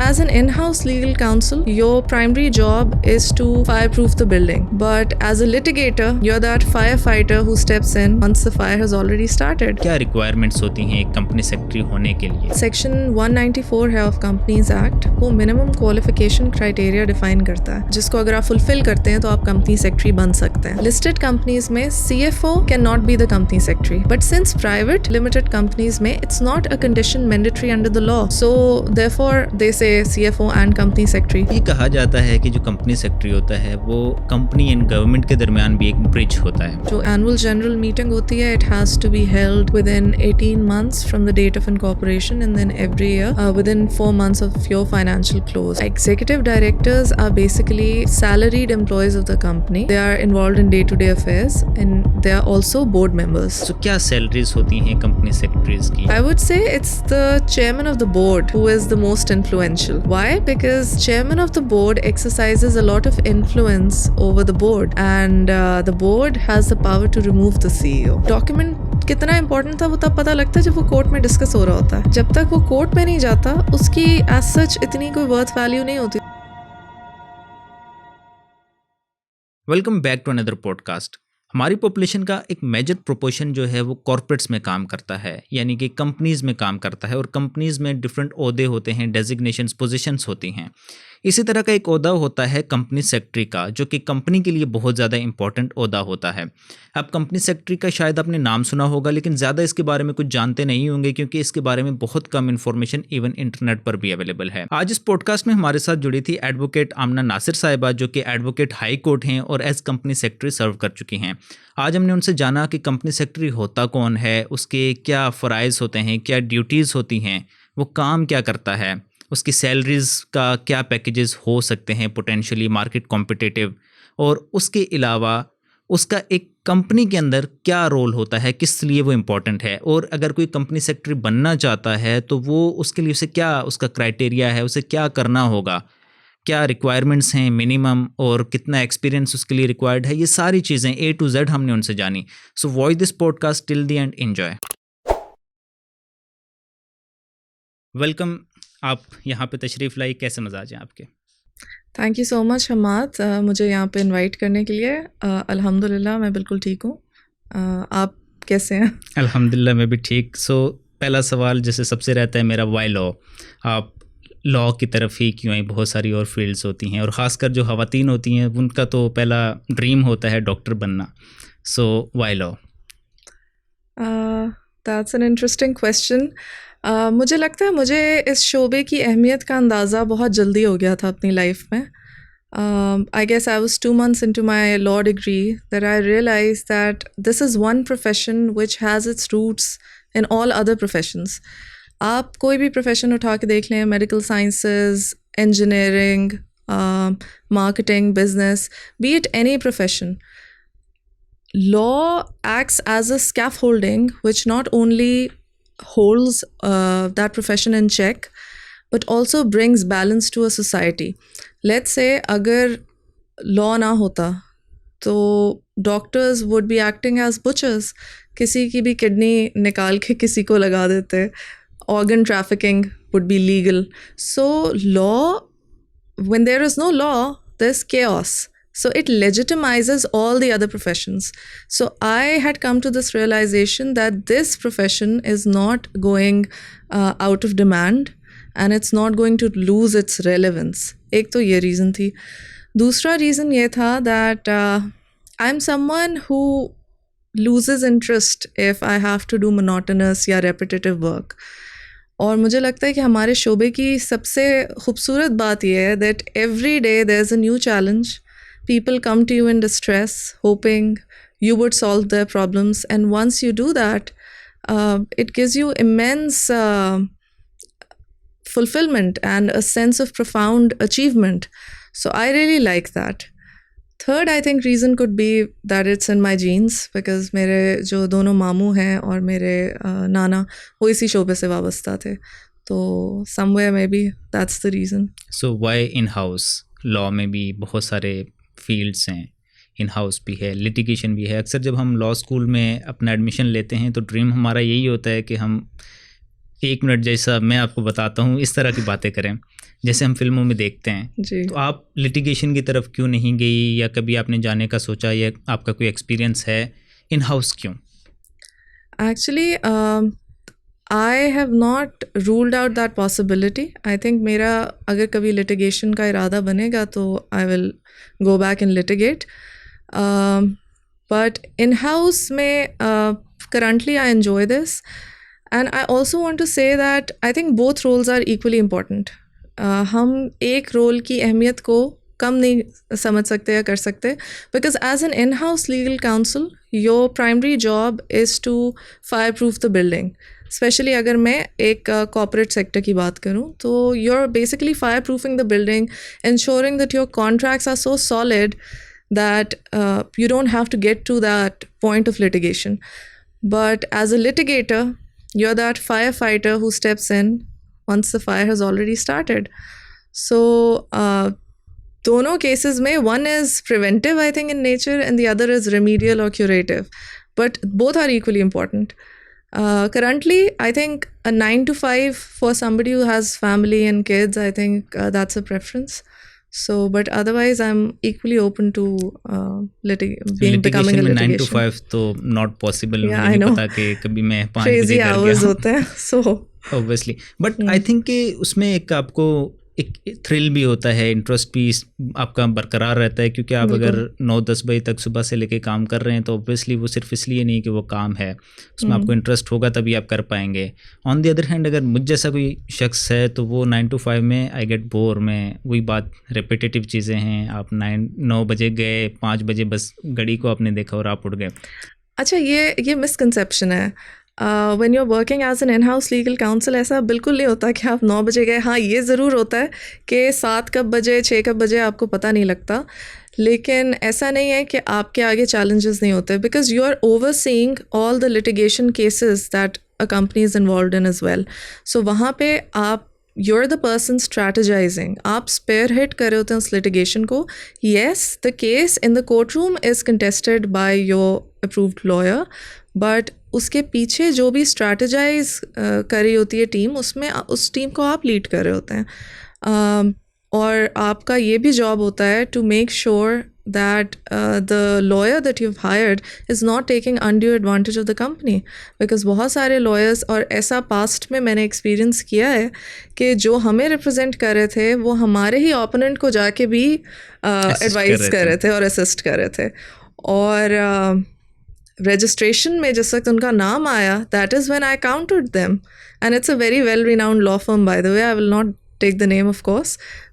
as an in-house legal counsel, your primary job is to fireproof the building. But as a litigator, you're that firefighter who steps in once the fire has already started. क्या requirements होती हैं एक company secretary होने के लिए? Section 194 है of companies act, वो minimum qualification criteria define करता है, जिसको अगर आप फुलफिल करते हैं तो आप कंपनी सेक्रेटरी बन सकते हैं. लिस्टेड कंपनीज में CFO can not be the company secretary, but since private limited companies में it's not a condition mandatory under the law, so therefore they say CFO and company secretary. ये कहा जाता है कि जो कंपनी सेक्रेटरी होता है वो कंपनी एंड गवर्नमेंट के दरमियान भी एक ब्रिज होता है. जो एनुअल जनरल मीटिंग होती है, it has to be held within 18 months from the date of incorporation, and then every year within 4 months of your financial close. Executive directors are basically salaried employees of the company. They are involved in day-to-day affairs, and they are also board members. So क्या salaries होती हैं company secretaries की? I would say it's the chairman of the board who is the most influential. Why? Because chairman of the board exercises a lot of influence over the board, and the board has the power to remove the CEO. Document कितना important था वो तब पता लगता है जब वो court में डिस्कस हो रहा होता है. जब तक वो कोर्ट में नहीं जाता उसकी एज सच इतनी कोई वर्थ वैल्यू नहीं होती. Welcome back to another podcast. हमारी पॉपुलेशन का एक मेजर प्रोपोर्शन जो है वो कॉर्पोरेट्स में काम करता है, यानी कि कंपनीज़ में काम करता है, और कंपनीज़ में डिफरेंट ओहदे होते हैं, डेजिग्नेशंस, पोजीशंस होती हैं. इसी तरह का एक ओहदा होता है कंपनी सेक्रेटरी का, जो कि कंपनी के लिए बहुत ज़्यादा इंपॉर्टेंट ओहदा होता है. अब कंपनी सेक्रेटरी का शायद आपने नाम सुना होगा, लेकिन ज़्यादा इसके बारे में कुछ जानते नहीं होंगे, क्योंकि इसके बारे में बहुत कम इन्फॉर्मेशन इवन इंटरनेट पर भी अवेलेबल है. आज इस पॉडकास्ट में हमारे साथ जुड़ी थी एडवोकेट आमना नासिर साहिबा, जो कि एडवोकेट हाई कोर्ट हैं और एज कंपनी सेक्रेटरी सर्व कर चुकी हैं. आज हमने उनसे जाना कि कंपनी सेक्रेटरी होता कौन है, उसके क्या फ़राइज़ होते हैं, क्या ड्यूटीज़ होती हैं, वो काम क्या करता है, उसकी सैलरीज़ का क्या पैकेजेस हो सकते हैं पोटेंशियली मार्केट कॉम्पिटिटिव, और उसके अलावा उसका एक कंपनी के अंदर क्या रोल होता है, किस लिए वो इम्पॉर्टेंट है, और अगर कोई कंपनी सेक्रेटरी बनना चाहता है तो वो उसके लिए उसे क्या उसका क्राइटेरिया है, उसे क्या करना होगा, क्या रिक्वायरमेंट्स हैं मिनिमम, और कितना एक्सपीरियंस उसके लिए रिक्वायर्ड है. ये सारी चीज़ें A to Z हमने उनसे जानी. So watch this podcast till the end, enjoy. Welcome, आप यहाँ पे तशरीफ़ लाई, कैसे मजाज हैं आपके? Thank you so much Hammad, मुझे यहाँ पे इनवाइट करने के लिए. अल्हम्दुलिल्लाह मैं बिल्कुल ठीक हूँ. आप कैसे हैं? अल्हम्दुलिल्लाह मैं भी ठीक. सो पहला सवाल जैसे सबसे रहता है मेरा, वाई लॉ? आप लॉ की तरफ ही क्यों आई? बहुत सारी और फील्ड्स होती हैं, और ख़ासकर जो ख़वातीन होती हैं उनका तो पहला ड्रीम होता है डॉक्टर बनना. So why law? That's an interesting question. मुझे लगता है मुझे इस शोबे की अहमियत का अंदाज़ा बहुत जल्दी हो गया था अपनी लाइफ में. I guess I was 2 months into my law degree that I realized that this is one profession which has its roots in all other professions. आप कोई भी प्रोफेशन उठा के देख लें, medical sciences, engineering, marketing, business, B it any profession, law acts as a scaffolding which not only holds that profession in check but also brings balance to a society. Let's say अगर law ना होता तो doctors would be acting as butchers. किसी की भी kidney निकाल के किसी को लगा देते. Organ trafficking would be legal. So law, when there is no law, there's chaos. So it legitimizes all the other professions. So I had come to this realization that this profession is not going out of demand and it's not going to lose its relevance. एक तो ये reason थी. दूसरा reason ये था that I'm someone who loses interest if I have to do monotonous या repetitive work. और मुझे लगता है कि हमारे शोबे की सबसे खूबसूरत बात ये है that every day there's a new challenge. People come to you in distress, hoping you would solve their problems. And once you do that, it gives you immense fulfillment and a sense of profound achievement. So I really like that. Third, I think reason could be that it's in my genes, because मेरे जो दोनों मामू हैं और मेरे नाना वो इसी शोबे से वाबस्ता थे. तो somewhere maybe that's the reason. So why in-house? Law में भी बहुत सारे फील्ड्स हैं, इन हाउस भी है, लिटिगेशन भी है. अक्सर जब हम लॉ स्कूल में अपना एडमिशन लेते हैं तो ड्रीम हमारा यही होता है कि हम 1 मिनट जैसा मैं आपको बताता हूँ इस तरह की बातें करें. जैसे हम फिल्मों में देखते हैं, जी। तो आप लिटिगेशन की तरफ क्यों नहीं गई, या कभी आपने जाने का सोचा, या आपका कोई एक्सपीरियंस है इन हाउस क्यों? Actually, I have not ruled out that possibility. I think मेरा अगर कभी litigation का इरादा बनेगा तो I will go back and litigate. But in-house में currently I enjoy this. And I also want to say that I think both roles are equally important. हम एक रोल की अहमियत को कम नहीं समझ सकते या कर सकते, because as an in house legal counsel your primary job is to fireproof the building. Specially अगर मैं एक कॉर्पोरेट सेक्टर की बात करूँ तो you are basically fireproofing the building, ensuring that your contracts are so solid that you don't have to get to that point of litigation. But as a litigator, you're that firefighter who steps in once the fire has already started. So दोनों cases में one is preventive, I think, in nature, and the other is remedial or curative. But both are equally important. Currently, I think a 9 to 5 for somebody who has family and kids, I think that's a preference. So, but otherwise, I'm equally open to becoming a में 9 to litigation. 5 तो not possible. Yeah, मुझे I नहीं know. पता कि कभी मैं 5 Crazy बजे घर hours गया होते हैं. So, obviously, but I think कि उसमें एक आपको एक थ्रिल भी होता है, इंटरेस्ट भी आपका बरकरार रहता है, क्योंकि आप अगर 9-10 बजे तक सुबह से लेके काम कर रहे हैं तो ऑब्वियसली वो सिर्फ इसलिए नहीं कि वो काम है, उसमें आपको इंटरेस्ट होगा तभी आप कर पाएंगे. ऑन द अदर हैंड अगर मुझ जैसा कोई शख्स है तो वो 9 to 5 में आई गेट बोर. में वही बात, रिपीटेटिव चीज़ें हैं. आप 9 बजे गए, 5 बजे बस घड़ी को आपने देखा और आप उठ गए. अच्छा, ये मिसकंसेप्शन है. When you are working as an in house legal counsel ऐसा बिल्कुल नहीं होता कि आप 9 बजे गए. हाँ, ये ज़रूर होता है कि 7 कब बजे 6 कब बजे आपको पता नहीं लगता, लेकिन ऐसा नहीं है कि आपके आगे चैलेंजेस नहीं होते, because you are overseeing all the litigation cases that a company is involved in as well. So वहाँ पे आप you're the person strategizing. आप spearhead कर रहे होते हैं उस litigation को. Yes, the case in the courtroom is contested by your approved lawyer, but उसके पीछे जो भी strategize कर रही होती है टीम, उसमें उस टीम को आप lead कर रहे होते हैं. और आपका ये भी job होता है to make sure that the lawyer that you've hired is not taking undue advantage of the company, because बहुत सारे lawyers, और ऐसा past में मैंने experience किया है कि जो हमें represent कर रहे थे वो हमारे ही opponent को जाके भी advise कर रहे थे और assist कर रहे थे. और registration में जिस वक्त उनका नाम आया, that is when I countered them, and it's a very well renowned law firm, by the way. I will not take the name, of course,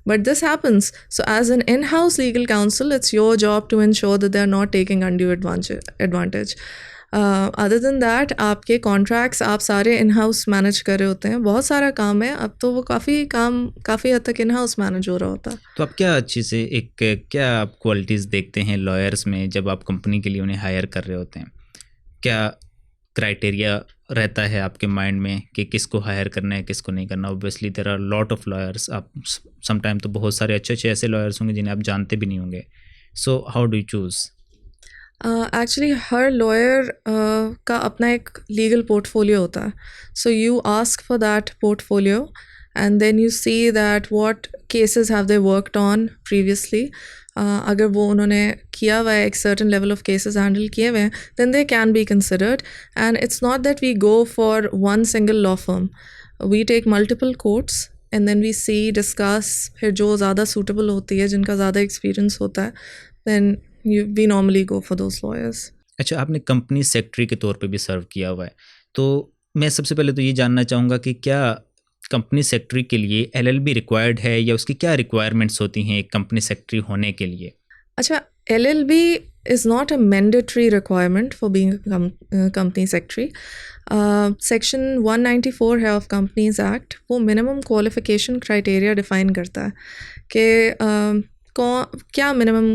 but this happens. So as an in-house legal counsel, it's your job to ensure that they're not taking undue advantage. Other than that, आपके contracts आप सारे in-house manage कर रहे होते हैं. बहुत सारा काम है, अब तो वो काफ़ी हद तक in-house manage हो रहा होता है. तो आप क्या चीज़ें, क्या आप क्वालिटीज़ देखते हैं लॉयर्स में जब आप कंपनी के लिए उन्हें हायर कर रहे होते हैं? क्या क्राइटेरिया रहता है आपके माइंड में कि किसको हायर करना है, किसको नहीं करना? Obviously there are lot of lawyers. आप समटाइम तो बहुत सारे अच्छे ऐसे लॉयर्स होंगे जिन्हें आप जानते भी नहीं होंगे. So how do you choose? Actually her lawyer का अपना एक लीगल पोर्टफोलियो होता है. So you ask for that portfolio and then you see that what cases have they worked on previously. अगर वो उन्होंने किया हुआ है, एक certain level of cases handle किए हुए हैं, then they can be considered. And it's not that we go for one single law firm. We take multiple courts and then we see, discuss, फिर जो ज़्यादा suitable होती है, जिनका ज़्यादा experience होता है, then we normally go for those lawyers. अच्छा, आपने कंपनी सेक्रेटरी के तौर पे भी सर्व किया हुआ है, तो मैं सबसे पहले तो ये जानना चाहूँगा कि क्या कंपनी सेक्रेटरी के लिए LLB रिक्वायर्ड है, या उसकी क्या रिक्वायरमेंट्स होती हैं एक कंपनी सेक्रेटरी होने के लिए? अच्छा, LLB is not a mandatory requirement for being a company secretary. Section 194 है of Companies Act, वो minimum qualification criteria define करता है कि क्या minimum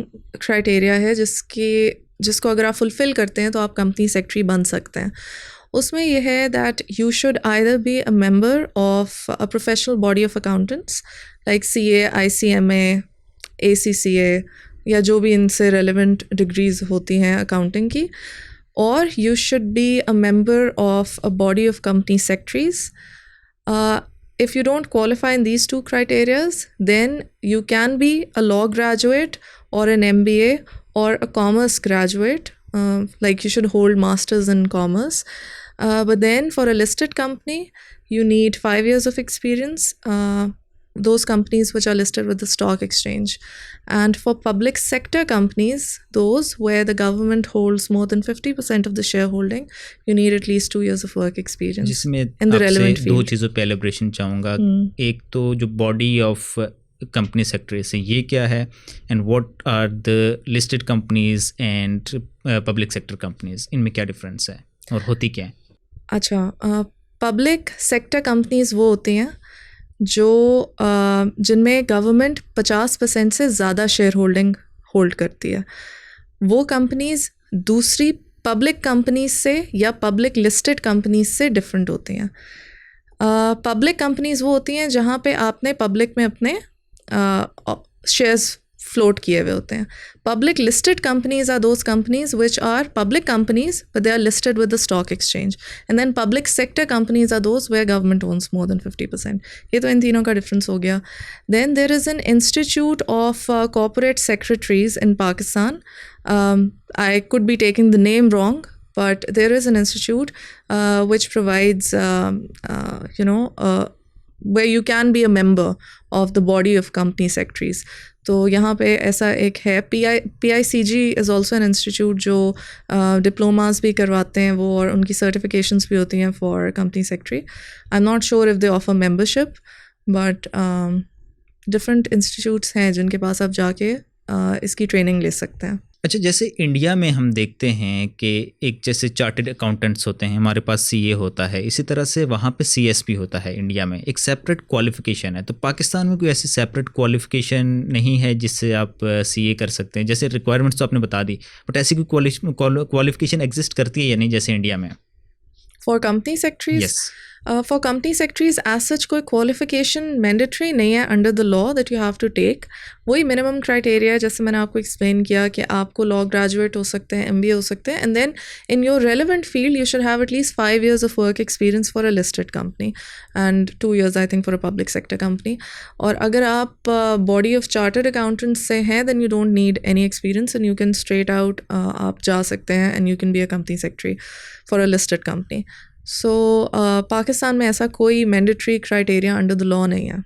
criteria है जिसको अगर आप fulfill करते हैं तो आप company secretary बन सकते हैं. उसमें ये है that you should either be a member of a professional body of accountants like CA, ICMA, ACCA, या जो भी इनसे relevant degrees होती हैं accounting की, or you should be a member of a body of company secretaries. if you don't qualify in these two criterias, then you can be a law graduate or an MBA or a commerce graduate. Like you should hold masters in commerce. But then for a listed company, you need 5 years of experience. Those companies which are listed with the stock exchange. And for public sector companies, those where the government holds more than 50% of the shareholding, you need at least 2 years of work experience जिसमें in the relevant आपसे दो field. चीज़ों पे एलिब्रेशन चाहूँगा. एक तो जो body of company sector से ये क्या है, and what are the listed companies and public sector companies, इनमें क्या डिफरेंस है और होती क्या है? अच्छा, पब्लिक सेक्टर कंपनीज वो होती हैं जो जिनमें गवर्नमेंट 50% से ज़्यादा शेयर होल्ड करती है. वो कंपनीज दूसरी पब्लिक कंपनीज से या पब्लिक लिस्टेड कंपनीज से डिफरेंट होती हैं. पब्लिक कंपनीज वो होती हैं जहाँ पे आपने पब्लिक में अपने शेयर्स फ्लोट किए हुए होते हैं. Public listed companies are those companies which are public companies but they are listed with the stock exchange. And then public sector companies are those where government owns more than 50%. ये तो इन तीनों का difference हो गया. Then there is an institute of corporate secretaries in Pakistan. I could be taking the name wrong, but there is an institute which provides where you can be a member of the body of company secretaries. तो यहाँ पे ऐसा एक है. PICG is also an institute जो diplomas भी करवाते हैं वो, और उनकी सर्टिफिकेशंस भी होती हैं for company secretary. I am not sure if they offer membership, but different institutes हैं जिनके पास आप जाके इसकी ट्रेनिंग ले सकते हैं. अच्छा, जैसे इंडिया में हम देखते हैं कि एक जैसे चार्टर्ड अकाउंटेंट्स होते हैं, हमारे पास CA होता है, इसी तरह से वहाँ पे CSP होता है. इंडिया में एक सेपरेट क्वालिफिकेशन है. तो पाकिस्तान में कोई ऐसी सेपरेट क्वालिफिकेशन नहीं है जिससे आप CA कर सकते हैं? जैसे रिक्वायरमेंट्स तो आपने बता दी, बट ऐसी कोई क्वालिफिकेशन एग्जिस्ट करती है या नहीं जैसे इंडिया में? For company secretaries? Yes. For company secretaries as such कोई qualification mandatory नहीं है under the law that you have to take. वही minimum criteria जैसे मैंने आपको explain किया कि आपको law graduate हो सकते हैं, MBA हो सकते हैं, and then in your relevant field you should have at least 5 years of work experience for a listed company and 2 years I think for a public sector company. और अगर आप body of chartered accountants से हैं then you don't need any experience and you can straight out आप जा सकते हैं and you can be a company secretary for a listed company. सो पाकिस्तान में ऐसा कोई mandatory criteria under the law नहीं है.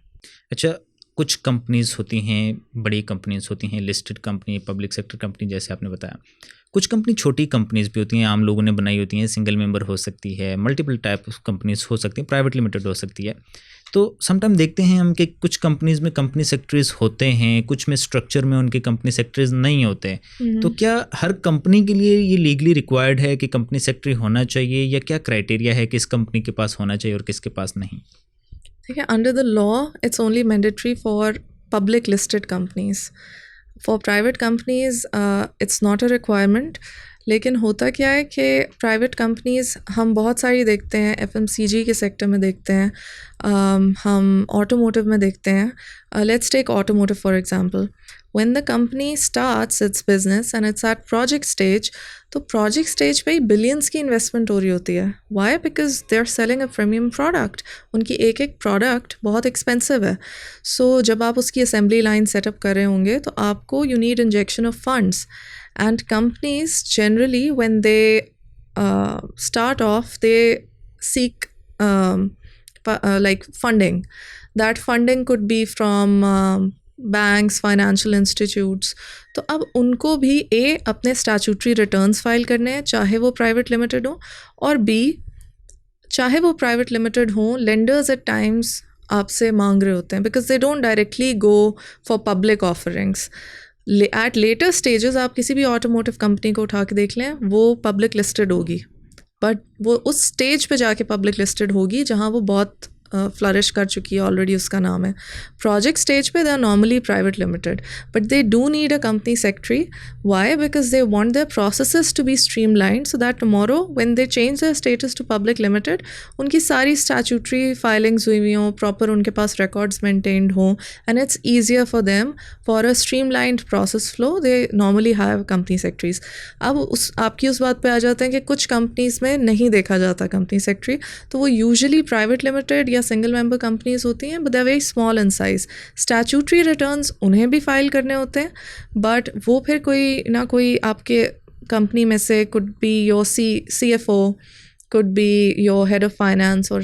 अच्छा, कुछ कंपनीज होती हैं, बड़ी कंपनीज होती हैं, listed company, public sector company जैसे आपने बताया. कुछ कंपनी छोटी कंपनीज भी होती हैं, आम लोगों ने बनाई होती हैं, सिंगल मेंबर हो सकती है, मल्टीपल टाइप ऑफ कंपनीज हो सकती हैं, प्राइवेट लिमिटेड हो सकती है. तो समटाइम देखते हैं हम कि कुछ कंपनीज में कंपनी सेक्रेटरीज होते हैं, कुछ में स्ट्रक्चर में उनके कंपनी सेक्रेटरीज नहीं होते. तो क्या हर कंपनी के लिए ये लीगली रिक्वायर्ड है कि कंपनी सेक्रेटरी होना चाहिए, या क्या क्राइटेरिया है कि इस कंपनी के पास होना चाहिए और किसके पास नहीं? ठीक है, under the law it's only mandatory for public listed companies. For private companies it's not a requirement. लेकिन होता क्या है कि प्राइवेट कंपनीज़ हम बहुत सारी देखते हैं, FMCG के सेक्टर में देखते हैं, हम ऑटोमोटिव में देखते हैं. Let's take automotive for example. When the company starts its business and it's at project stage, तो प्रोजेक्ट स्टेज पे ही बिलियंस की इन्वेस्टमेंट हो रही होती है. Why? Because they are selling a premium product. उनकी एक एक प्रोडक्ट बहुत एक्सपेंसिव है. सो जब आप उसकी असेंबली लाइन सेटअप कर रहे होंगे तो आपको you need injection of funds. And companies generally, when they start off, they seek like funding. That funding could be from banks, financial institutes. तो अब उनको भी अपने statutory returns फाइल करने हैं, चाहे वो प्राइवेट लिमिटेड हो, और B, चाहे वो प्राइवेट लिमिटेड हो, lenders at times आपसे मांग रहे होते हैं because they don't directly go for public offerings. At later stages आप किसी भी ऑटोमोटिव कंपनी को उठा के देख लें, वो पब्लिक लिस्टेड होगी, बट वो उस स्टेज पे जाके पब्लिक लिस्टेड होगी जहाँ वो बहुत फ्लरिश कर चुकी है ऑलरेडी, उसका नाम है. प्रोजेक्ट स्टेज पे they are normally private limited, but they do need a company secretary. Why? Because they want their processes to be streamlined so that tomorrow when they change their status to public limited, उनकी सारी statutory filings हुई हुई हों, proper उनके पास records maintained हों, and it's easier for them for a streamlined process flow. They normally have company secretaries. अब आपकी उस बात पर आ जाते हैं कि कुछ कंपनीज में नहीं देखा जाता कंपनी सेक्रेटरी, तो वो यूजुअली प्राइवेट लिमिटेड या सिंगल मेंबर कंपनीज होती हैं, but they are very small in size. Statutory returns उन्हें भी फाइल करने होते हैं, बट वो फिर कोई ना कोई आपके कंपनी में से could be your CFO, could be your head of finance or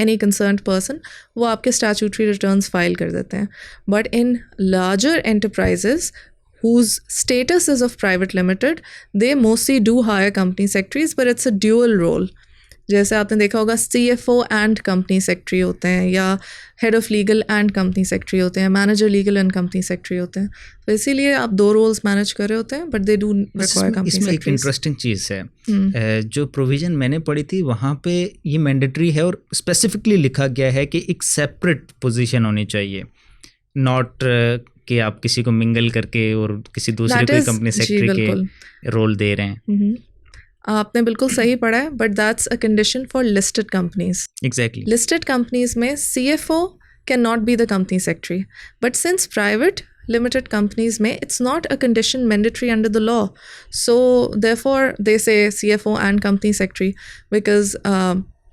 any concerned person, वो आपके statutory returns file कर देते हैं. But in larger enterprises whose status is of private limited, they mostly do hire company secretaries, but it's a dual role. जैसे आपने देखा होगा CFO and company secretary होते हैं, या head of legal and company secretary होते हैं, manager legal and company secretary होते हैं. तो इसीलिए आप 2 रोल्स मैनेज कर रहे होते हैं, but they do require company इसमें एक सेक्रेटरीज. इंटरेस्टिंग चीज़ है, जो प्रोविज़न मैंने पढ़ी थी वहाँ पे ये मैंडेटरी है और स्पेसिफिकली लिखा गया है कि एक सेपरेट पोजीशन होनी चाहिए, नॉट कि आप किसी को मिंगल करके और किसी दूसरे कोई कंपनी सेक्रेटरी के रोल दे रहे हैं. आपने बिल्कुल सही पढ़ा है, but that's a condition for listed companies. Exactly. Listed companies में CFO can not be the company secretary, but since private limited companies में it's not a condition mandatory under the law, so therefore they say CFO and company secretary, because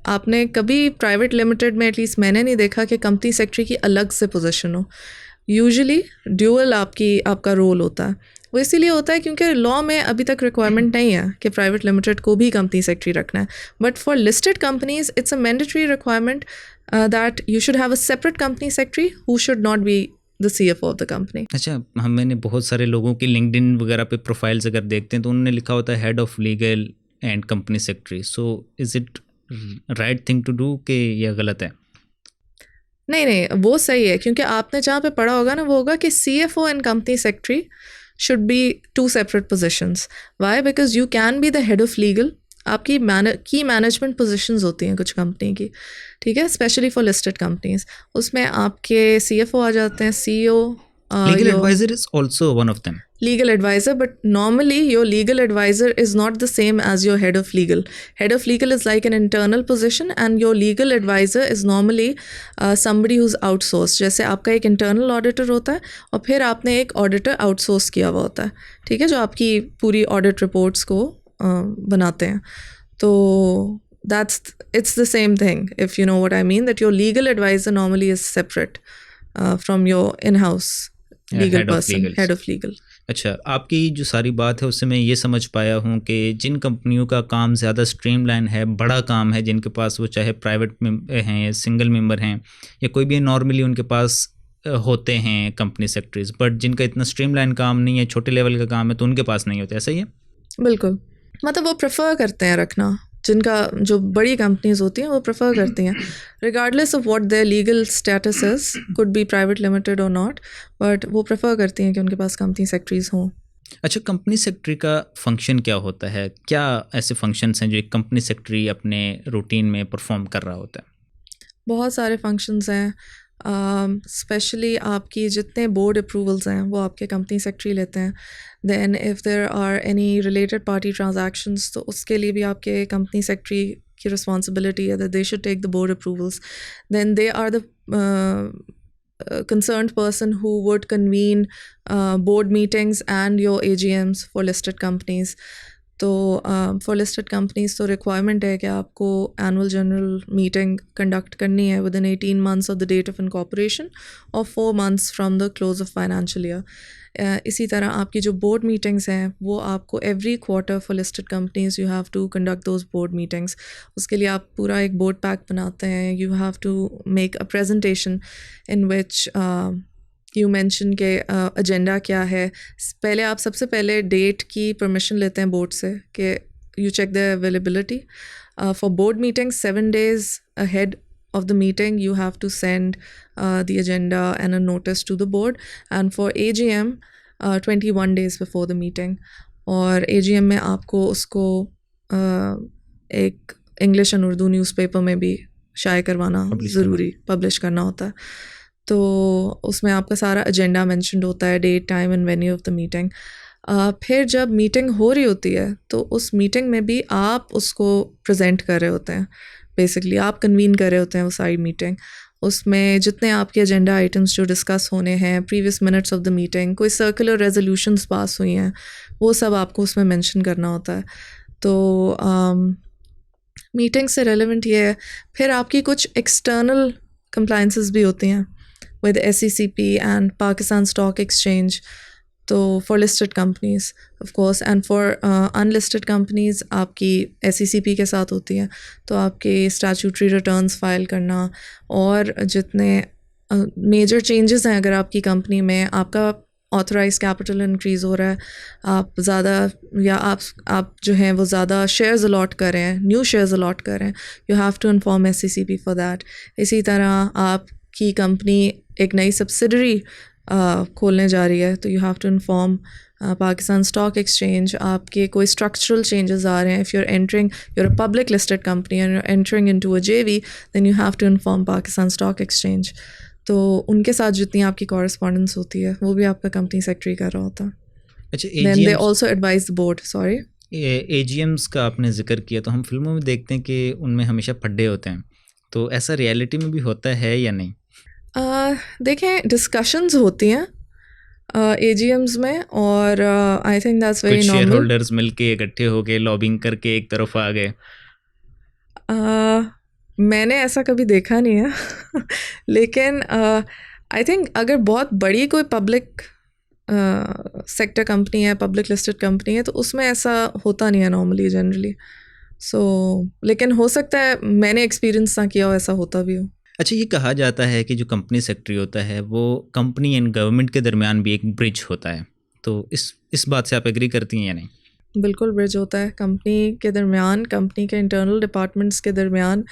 आपने कभी private limited में at least मैंने नहीं देखा कि company secretary की अलग से पोजीशन हो. यूजुअली ड्यूअल आपका रोल होता है. वो इसीलिए होता है क्योंकि लॉ में अभी तक रिक्वायरमेंट नहीं है कि प्राइवेट लिमिटेड को भी कंपनी सेक्रेटरी रखना है, but for listed companies it's a mandatory requirement that you should have a separate company secretary who should not be the CFO of the company. अच्छा, मैंने बहुत सारे लोगों की लिंक्डइन वगैरह पे प्रोफाइल्स अगर देखते हैं तो उन्होंने लिखा होता है head of legal and company secretary. So is it right thing to do कि यह गलत है? नहीं, वो सही है, क्योंकि आपने जहाँ पे पढ़ा होगा ना वो होगा कि CFO and company secretary should be 2 separate positions. Why? Because you can be the head of legal. आपकी की मैनेजमेंट पोजीशंस होती हैं कुछ कंपनी की, ठीक है, स्पेशली फॉर लिस्टेड कंपनीज. उसमें आपके CFO आ जाते हैं, CEO. Legal advisor is also one of them. Legal advisor, but normally your legal advisor is not the same as your head of legal. Head of legal is like an internal position, and your legal advisor is normally somebody who's outsourced. जैसे आपका एक internal auditor होता है और फिर आपने एक auditor outsource किया हुआ होता है, ठीक है, जो आपकी पूरी audit reports को बनाते हैं. तो it's the same thing, if you know what I mean, that your legal advisor normally is separate from your in-house legal person, head of legal. अच्छा, आपकी जो सारी बात है उससे मैं ये समझ पाया हूँ कि जिन कंपनियों का काम ज़्यादा स्ट्रीमलाइन है, बड़ा काम है, जिनके पास वो चाहे प्राइवेट हैं, सिंगल मेंबर हैं या कोई भी, नॉर्मली उनके पास होते हैं कंपनी सेक्रेटरीज, बट जिनका इतना स्ट्रीमलाइन काम नहीं है, छोटे लेवल का काम है, तो उनके पास नहीं होता. ऐसा ही है? बिल्कुल, मतलब वो प्रेफर करते हैं रखना, जिनका जो बड़ी कंपनीज होती हैं वो प्रेफर करती हैं regardless of what their legal status is, could be private limited और नॉट, बट वो प्रेफर करती हैं कि उनके पास कंपनी सेक्रेटरीज हों. अच्छा, कंपनी सेक्रेटरी का फंक्शन क्या होता है? क्या ऐसे फंक्शंस हैं जो एक कंपनी सेक्रेटरी अपने रूटीन में परफॉर्म कर रहा होता है? बहुत सारे फंक्शंस हैं. स्पेशली आपकी जितने बोर्ड अप्रूवल्स हैं वो आपके कंपनी सेक्रेटरी लेते हैं. Then if there are any related party transactions, तो उसके लिए भी आपके कंपनी सेक्रेटरी की रिस्पॉन्सिबिलिटी है that they should take the board approvals. Then they are the concerned person who would convene board meetings and your AGMs for listed companies. तो for listed companies तो requirement है कि आपको annual general meeting conduct करनी है within 18 months of the date of incorporation और 4 months from the close of financial year. इसी तरह आपकी जो बोर्ड मीटिंग्स हैं वो आपको every quarter for listed companies you have to conduct those board meetings. उसके लिए आप पूरा एक बोर्ड पैक बनाते हैं. You have to make a presentation in which you mention के एजेंडा क्या है. पहले आप सबसे पहले डेट की परमिशन लेते हैं बोर्ड से कि you check the availability for board meeting. 7 days ahead of the meeting you have to send the agenda and a notice to the board, and for AGM 21 days before the meeting. और AGM में आपको उसको एक English and Urdu newspaper में भी शाये करवाना ज़रूरी, publish करना होता है. तो उसमें आपका सारा एजेंडा मेंशन्ड होता है, date, time and venue of the meeting. फिर जब मीटिंग हो रही होती है तो उस मीटिंग में भी आप उसको प्रेजेंट कर रहे होते हैं. बेसिकली आप कन्वीन कर रहे होते हैं वो सारी मीटिंग. उसमें जितने आपके एजेंडा आइटम्स जो डिस्कस होने हैं, previous minutes of the meeting, कोई सर्कुलर रेजोल्यूशंस पास हुई हैं, वो सब आपको उसमें मेंशन करना होता है. तो मीटिंग से रेलेवेंट ये है, फिर आपकी कुछ एक्सटर्नल कंप्लाइंसेस भी होती हैं with SECP and Pakistan stock exchange, तो for listed companies of course, and for unlisted companies आपकी SECP के साथ होती हैं, तो आपके स्टैट्यूटरी रिटर्न्स फाइल करना, और जितने मेजर चेंजेस हैं अगर आपकी कंपनी में, आपका ऑथराइज कैपिटल इंक्रीज़ हो रहा है, आप ज़्यादा या आप जो हैं वो ज़्यादा शेयर्स अलॉट कर रहे हैं, न्यू शेयर्स अलॉट कर रहे हैं, you have to inform SECP for that. इसी तरह आपकी कंपनी एक नई सब्सिडरी खोलने जा रही है, तो you have to inform Pakistan stock exchange. आपके कोई स्ट्रक्चरल चेंजेस आ रहे हैं, if you're a public listed company and you're entering into a JV, then you have to inform Pakistan stock exchange. तो उनके साथ जितनी आपकी कॉरेस्पॉन्डेंस होती है वो भी आपका कंपनी सेक्रेटरी कर रहा होता है। अच्छा, then they also advise the board. Sorry, AGMs का आपने जिक्र किया, तो हम फिल्मों में देखते हैं कि उनमें हमेशा फड्डे होते हैं, तो ऐसा रियलिटी में भी होता है या नहीं? देखें, डिस्कशंस होती हैं AGMs में, और आई थिंक दैट्स वेरी कुछ शेयर नॉर्मल। होल्डर्स मिलके इकट्ठे हो गए, लॉबिंग करके एक तरफ आ गए। मैंने ऐसा कभी देखा नहीं है लेकिन आई थिंक अगर बहुत बड़ी कोई पब्लिक सेक्टर कंपनी है, पब्लिक लिस्टेड कंपनी है, तो उसमें ऐसा होता नहीं है नॉर्मली जनरली। सो लेकिन हो सकता है, मैंने एक्सपीरियंस ना किया हो, ऐसा होता भी हो। अच्छा, ये कहा जाता है कि जो कंपनी सेक्रेटरी होता है वो कंपनी एंड गवर्नमेंट के दरमियान भी एक ब्रिज होता है, तो इस बात से आप एग्री करती हैं या नहीं? बिल्कुल ब्रिज होता है कंपनी के दरमियान, कंपनी के इंटरनल डिपार्टमेंट्स के दरमियान,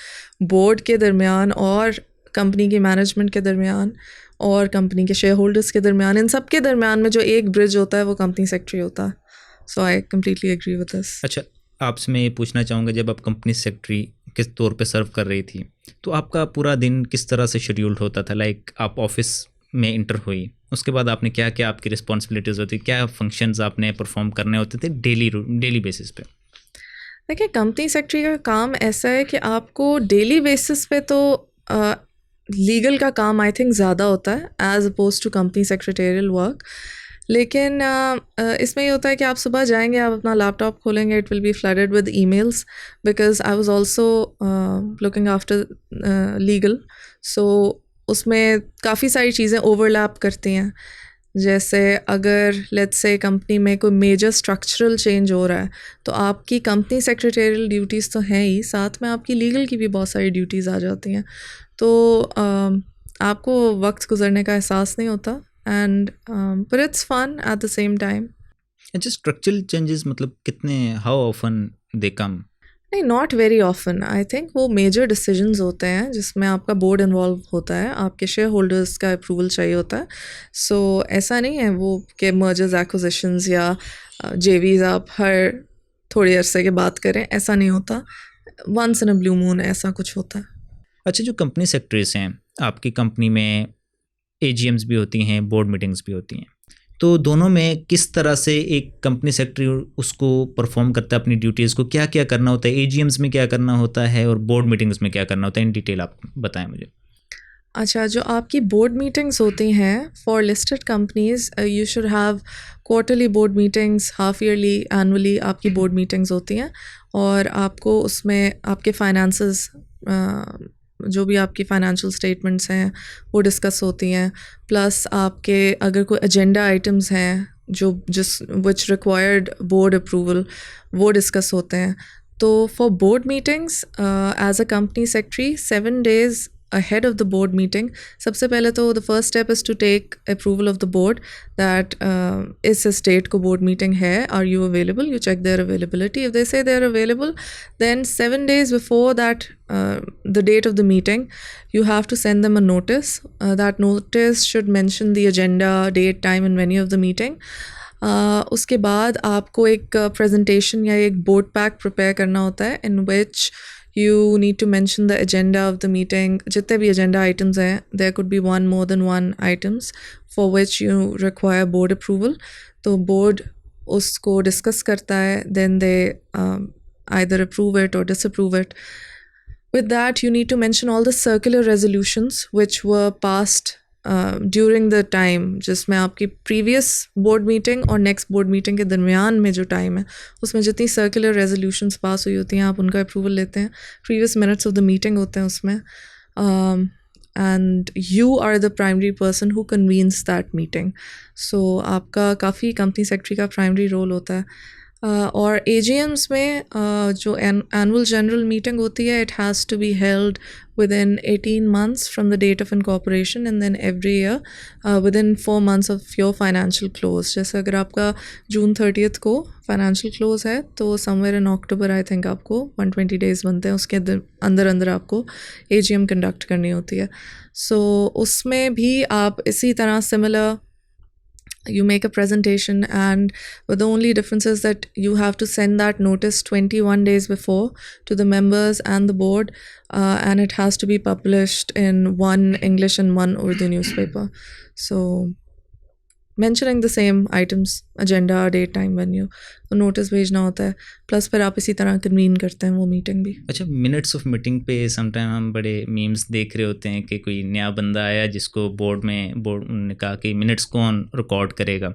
बोर्ड के दरमियान, और कंपनी की मैनेजमेंट के दरमियान, और कंपनी के शेयर होल्डर्स के दरमियान। इन सब के दरमियान में जो एक ब्रिज होता है वो कंपनी सेक्रेटरी होता है। So I completely agree with this. अच्छा, आपसे मैं ये पूछना चाहूँगा, जब आप कंपनी सेक्रेटरी किस तौर पे सर्व कर रही थी, तो आपका पूरा दिन किस तरह से शेड्यूल्ड होता था? लाइक आप ऑफिस में इंटर हुई, उसके बाद आपने क्या क्या आपकी रिस्पॉन्सिबिलिटीज़ होती, क्या फंक्शंस आपने परफॉर्म करने होते थे डेली बेसिस पे? देखिए, कंपनी सेक्रेटरी का काम ऐसा है कि आपको डेली बेसिस पे तो लीगल का काम आई थिंक ज़्यादा होता है as oppose to company secretarial work. लेकिन इसमें ये होता है कि आप सुबह जाएंगे, आप अपना लैपटॉप खोलेंगे, it will be flooded with emails, because I was also looking after legal. So उसमें काफ़ी सारी चीज़ें ओवरलैप करती हैं। जैसे अगर लेट्स से कंपनी में कोई मेजर स्ट्रक्चरल चेंज हो रहा है, तो आपकी कंपनी सेक्रेटेरियल ड्यूटीज़ तो हैं ही, साथ में आपकी लीगल की भी बहुत सारी ड्यूटीज़ आ जाती हैं। तो आपको वक्त गुजरने का एहसास नहीं होता, and but it's fun at the same time. अच्छा, स्ट्रक्चरल चेंजेस मतलब कितने, हाउ ऑफन दे कम? नहीं, not very often. I think वो मेजर डिसीजंस होते हैं जिसमें आपका बोर्ड इन्वॉल्व होता है, आपके शेयर होल्डर्स का अप्रूवल चाहिए होता है। सो ऐसा नहीं है वो कि मर्जर्स एक्विजिशंस या JVs आप हर थोड़ी अरसे के बात करें, ऐसा नहीं होता। Once in a blue moon ऐसा कुछ होता है। अच्छा, जो कंपनी सेक्रेटरीज हैं आपकी कंपनी में, AGMs भी होती हैं, बोर्ड मीटिंग्स भी होती हैं, तो दोनों में किस तरह से एक कंपनी सेक्रेटरी उसको परफॉर्म करता है अपनी ड्यूटीज़ को? क्या क्या करना होता है, AGMs में क्या करना होता है और बोर्ड मीटिंग्स में क्या करना होता है? इन डिटेल आप बताएं मुझे। अच्छा, जो आपकी बोर्ड मीटिंग्स होती हैं for listed companies, you should have quarterly board meetings, half yearly, annually आपकी बोर्ड मीटिंग्स होती हैं, और आपको उसमें आपके फाइनेंसेस, जो भी आपकी फाइनेंशियल स्टेटमेंट्स हैं वो डिस्कस होती हैं। प्लस आपके अगर कोई एजेंडा आइटम्स हैं जिस विच रिक्वायर्ड बोर्ड अप्रूवल, वो डिस्कस होते हैं। तो for board meetings as a company secretary 7 days ahead of the board meeting, सबसे पहले तो the first step is to take approval of the board that इस date को board meeting है, are you available? You check their availability. If they say they're available, then 7 days before that the date of the meeting, you have to send them a notice. That notice should mention the agenda, date, time and venue of the meeting. उसके बाद आपको एक presentation या एक board pack prepare करना होता है, in which you need to mention the agenda of the meeting. जितने भी agenda items हैं, there could be more than one items for which you require board approval. तो board उसको discuss करता है, then they either approve it or disapprove it. With that, you need to mention all the circular resolutions which were passed during the time जिसमें आपकी previous board meeting और next board meeting के दरमियान में जो time है उसमें जितनी सर्कुलर रेजोल्यूशंस पास हुई होती हैं आप उनका अप्रूवल लेते हैं, previous minutes of the meeting होते हैं उसमें, and you are the primary person who convenes that meeting. So आपका काफ़ी कंपनी सेक्रेटरी का प्राइमरी रोल होता है. और AGMs में जो एनुअल जनरल मीटिंग होती है, it has to be held within 18 months from the date of incorporation and then every year within 4 months of your financial close. जैसे अगर आपका June 30th को financial close है तो somewhere in October I think आपको 120 days बनते हैं, उसके अंदर आपको AGM conduct करनी होती है. So उसमें भी आप इसी तरह similar you make a presentation, and but the only difference is that you have to send that notice 21 days before to the members and the board, and it has to be published in one English and one Urdu newspaper. So mentioning the same items, agenda, date, time, venue, तो notice भेजना होता है, plus फिर आप इसी तरह convene करते हैं वो मीटिंग भी. अच्छा, मिनट्स ऑफ मीटिंग पे समटाइम हम बड़े मीम्स देख रहे होते हैं कि कोई नया बंदा आया जिसको बोर्ड ने कहा कि मिनट्स कौन रिकॉर्ड करेगा,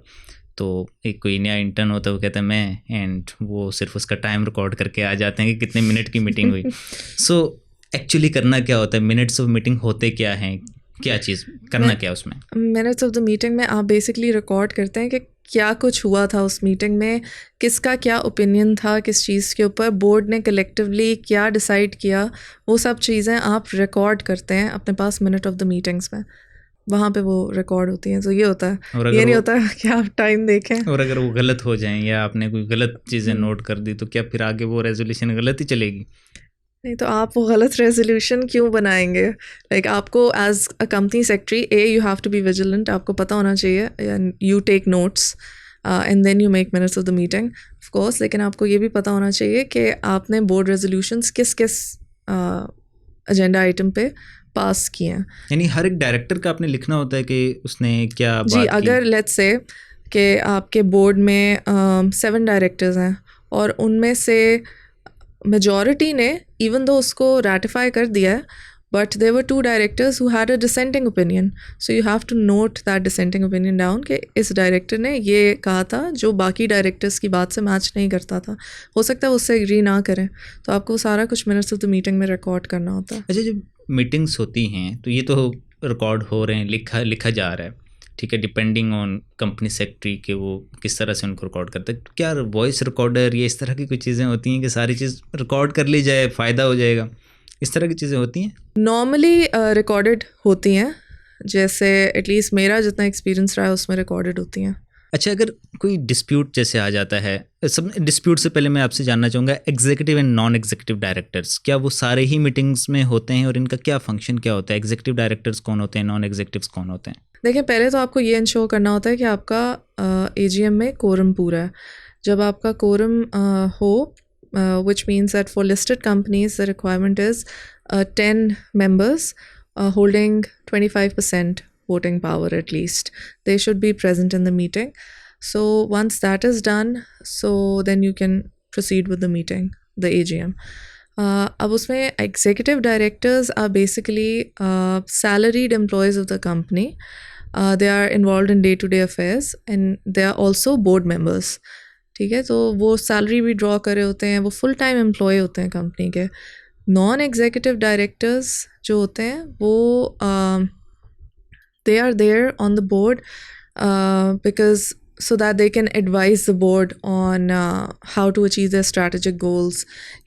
तो एक कोई नया इंटर्न होता है वो कहता है मैं, एंड वो सिर्फ उसका टाइम रिकॉर्ड करके आ जाते हैं कि कितने मिनट की मीटिंग हुई. सो एक्चुअली करना क्या होता है, मिनट्स ऑफ मीटिंग होते क्या हैं, क्या चीज़ करना क्या उसमें? मिनट्स ऑफ द मीटिंग में आप बेसिकली रिकॉर्ड करते हैं कि क्या कुछ हुआ था उस मीटिंग में, किसका क्या ओपिनियन था किस चीज़ के ऊपर, बोर्ड ने कलेक्टिवली क्या डिसाइड किया, वो सब चीज़ें आप रिकॉर्ड करते हैं अपने पास मिनट ऑफ द मीटिंग्स में, वहाँ पे वो रिकॉर्ड होती हैं. तो ये होता है, ये नहीं होता कि आप टाइम देखें. और अगर वो गलत हो जाएं या आपने कोई गलत चीज़ें नोट कर दी तो क्या फिर आगे वो रेजोल्यूशन गलत ही चलेगी? नहीं, तो आप वो गलत रेजोल्यूशन क्यों बनाएंगे? लाइक आपको as a company secretary you have to be vigilant, आपको पता होना चाहिए, and you take notes and then you make minutes of the meeting of course, लेकिन आपको ये भी पता होना चाहिए कि आपने बोर्ड रेजोल्यूशंस किस एजेंडा आइटम पे पास किए हैं. यानी हर एक डायरेक्टर का आपने लिखना होता है कि उसने क्या बात जी, की. अगर लेट्स से कि आपके बोर्ड में 7 डायरेक्टर्स हैं और उनमें से मेजॉरिटी ने इवन दो उसको रैटिफाई कर दिया है, but there were 2 directors who had a dissenting opinion, so you have to note that dissenting opinion down कि इस डायरेक्टर ने ये कहा था जो बाकी डायरेक्टर्स की बात से मैच नहीं करता था. हो सकता है उससे एग्री ना करें, तो आपको सारा कुछ मिनट्स ऑफ द मीटिंग में रिकॉर्ड करना होता है. अच्छा, जब मीटिंग्स होती हैं तो ये तो रिकॉर्ड हो रहे हैं, लिखा जा रहा है, ठीक है, डिपेंडिंग ऑन कंपनी सेक्रेटरी के वो किस तरह से उनको रिकॉर्ड करते हैं. क्या वॉइस रिकॉर्डर या इस तरह की कुछ चीज़ें होती हैं कि सारी चीज़ रिकॉर्ड कर ली जाए, फ़ायदा हो जाएगा, इस तरह की चीज़ें होती हैं? नॉर्मली रिकॉर्डेड होती हैं, जैसे एटलीस्ट मेरा जितना एक्सपीरियंस रहा है उसमें रिकॉर्डेड होती हैं. अच्छा, अगर कोई डिस्प्यूट जैसे आ जाता है, सब डिस्प्यूट से पहले मैं आपसे जानना चाहूँगा, executive and non executive directors क्या वो सारे ही मीटिंग्स में होते हैं और इनका क्या फंक्शन क्या होता है? एग्जीक्यूटिव डायरेक्टर्स कौन होते हैं, नॉन एग्जीक्यूटिव्स कौन होते हैं? देखिए, पहले तो आपको ये इंश्योर करना होता है कि आपका AGM में कोरम पूरा है. जब आपका कोरम हो, which means that for listed companies the requirement is 10 members holding 25% voting power at least. They should be present in the meeting. So once that is done, so then you can proceed with the meeting, the AGM. अब उसमें executive directors are basically salaried employees of the company. They are involved in day-to-day affairs and they are also board members. ठीक है, तो वो salary भी draw कर रहे होते हैं, वो फुल टाइम एम्प्लॉय होते हैं कंपनी के. नॉन एग्जीक्यूटिव डायरेक्टर्स जो होते हैं वो they are there on the board because so that they can advise the board on how to achieve their strategic goals,